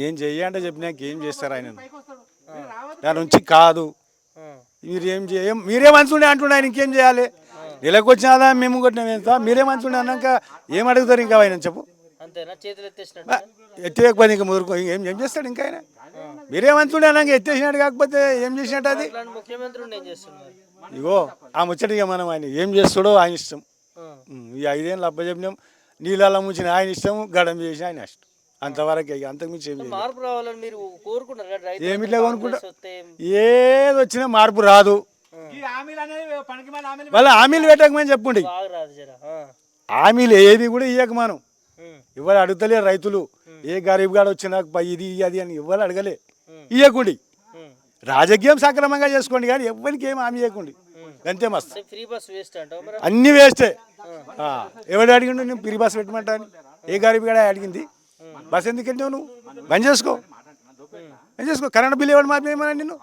నేను చెయ్యంటే చెప్పినాక ఏం చేస్తారు ఆయన? దాని నుంచి కాదు. మీరే మంచుండే అంటుండే ఆయన ఇంకేం చేయాలి? నెలకు వచ్చిన మేము కొట్టినాం ఎంత? మీరే మంచుండే అన్నాక ఏం అడుగుతారు ఇంకా ఆయన చెప్పు? ఎత్తేయకపోతే ఇంకా ముదురుకో ఏం చేస్తాడు ఇంకా ఆయన? మీరే మంచుండే అన్నాక ఎత్తేసినట్టు కాకపోతే ఏం చేసినట్టు అది? ఇగో ఆ ముచ్చటిగా మనం ఆయన ఏం చేస్తాడో ఆయన ఇష్టం. ఈ 5 ఏళ్ళు అబ్బా చెప్పినాం. నీళ్ళ ముంచిన ఆయన ఇష్టం, గడం చేసి ఆయన ఇష్టం. అంతవరకు అంతకుమించి ఏమిట్లా కొనుక్కుంటా? ఏది వచ్చినా మార్పు రాదు. వాళ్ళ హామీలు పెట్టకమని చెప్పుండి. హామీలు ఏది కూడా ఇవ్వక మనం ఇవాళ అడుగుతలే రైతులు. ఏ గరీబ్ గాడు వచ్చినా ఇది అది అని ఇవ్వాలి అడగలే. ఇవ్వకుండి. రాజకీయం సక్రమంగా చేసుకోండి కానీ ఎవరికి ఏం హామీ ఇవ్వకండి. అంతే మస్తు. అన్ని వేస్టే. ఎవడు అడిగిండు నేను ఫ్రీ బస్ పెట్టమంటా అని? ఏ గరీబ్ గడ అడిగింది? బస్ ఎందుకు వెళ్ళావు నువ్వు? బంద్ చేసుకో, బంద్ చేసుకో. కరెంట్ బిల్ ఎవరు మాపేయమని నిన్ను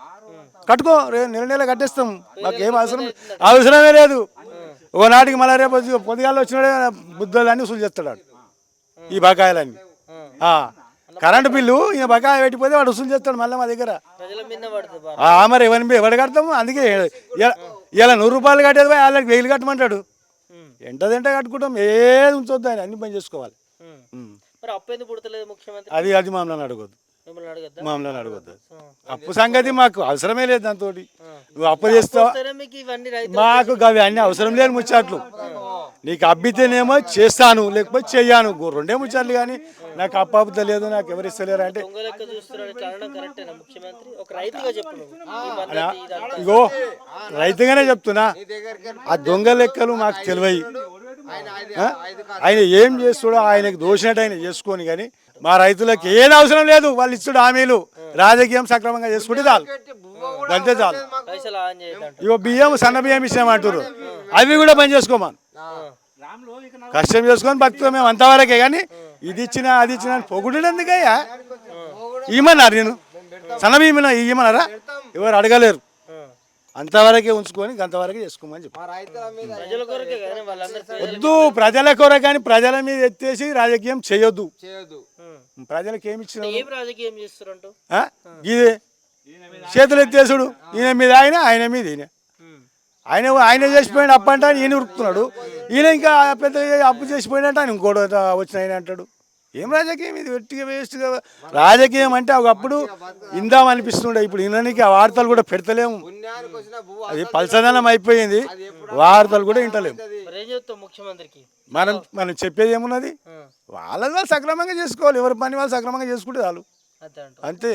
కట్టుకో, నెల కట్టేస్తాం. మాకు ఏం అవసరమే లేదు. ఒకనాటికి మళ్ళీ రేపు పొద్దుగాల్లో వచ్చినాడే బుద్ధులన్నీ వసూలు చేస్తాడు ఈ బకాయిలన్నీ. కరెంటు బిల్లు ఈయన బకాయి పెట్టిపోతే వాడు వసూలు చేస్తాడు మళ్ళీ మా దగ్గర. మరి ఎవరు కడతాము? అందుకే ఇలా 100 రూపాయలు కట్టేది పోయి వాళ్ళకి 1000 కట్టమంటాడు. ఎంటదంటే కట్టుకుంటాం. ఏది ఉంచొద్దు, ఆయన అన్ని పని చేసుకోవాలి. అది మామూలు అడగొద్దు, మామూలు అడగొద్దు. అప్పు సంగతి మాకు అవసరమే లేదు. దాంతో నువ్వు అప్పు చేస్తావు, మాకు అవి అన్ని అవసరం లేని ముచ్చట్లు. నీకు అబ్బితేనేమో చేస్తాను, లేకపోతే చెయ్యాను. 2 ముచ్చట్లు. కానీ నాకు అప్పు లేదు, నాకు ఎవరు ఇస్తలేరు అంటే ఇగో రైతుగానే చెప్తున్నా. ఆ దొంగ లెక్కలు మాకు తెలివయి. ఆయన ఏం చేస్తాడో ఆయనకు దోషినట్టు ఆయన చేసుకొని, కానీ మా రైతులకు ఏది అవసరం లేదు. వాళ్ళు ఇచ్చుడు హామీలు రాజకీయం సక్రమంగా చేసుకుంటే చాలు. అంతే చాలు. పైసలు ఆన్ చేయొద్దంట. ఇగో బియ్యం సన్న బియ్యం ఇచ్చామంటారు, అవి కూడా బంద్ చేసుకోమని. కష్టం చేసుకొని బతుకుతాం మేము అంతవరకే, కానీ ఇది ఇచ్చినా అది ఇచ్చినా పొగుడు ఎందుకయ్యా? ఇవ్వమన్నారు, నేను సన్న బియ్యం ఇవ్వమన్నారా? ఎవరు అడగలేరు. అంతవరకే ఉంచుకొని అంతవరకే చేసుకోమని చెప్పి ప్రజల కొరకే కానీ వాళ్ళందరూ వద్దు. ప్రజల కొరకు కానీ ప్రజల మీద ఎత్తేసి రాజకీయం చేయొద్దు. ప్రజలకు ఏమి ఇచ్చిన ఏం రాజకీయం చేస్తారంటూ ఇదే చేతులు ఎత్తేసుడు, ఈయన మీద ఆయన మీద ఈయన. ఆయన చేసిపోయిన అప్పు అంటే ఈయన ఉరుకుతున్నాడు, ఈయన ఇంకా పెద్ద అప్పు చేసిపోయినట్టు ఆయన ఇంకోటి వచ్చిన ఆయన అంటాడు. ఏం రాజకీయం ఇది? వెట్టిగా వేస్ట్గా. రాజకీయం అంటే ఒకప్పుడు ఇందాం అనిపిస్తుండే, ఇప్పుడు ఈయనకి ఆ వార్తలు కూడా పెడతలేము. అది పల్సదనం అయిపోయింది, వార్తలు కూడా వింటలేము. మరి ఏం చెప్తాం ముఖ్యమంత్రికి? మనం చెప్పేది ఏమున్నది? వాళ్ళు సక్రమంగా చేసుకోవాలి, ఎవరి పని వాళ్ళు సక్రమంగా చేసుకుంటే చాలు, అంతే.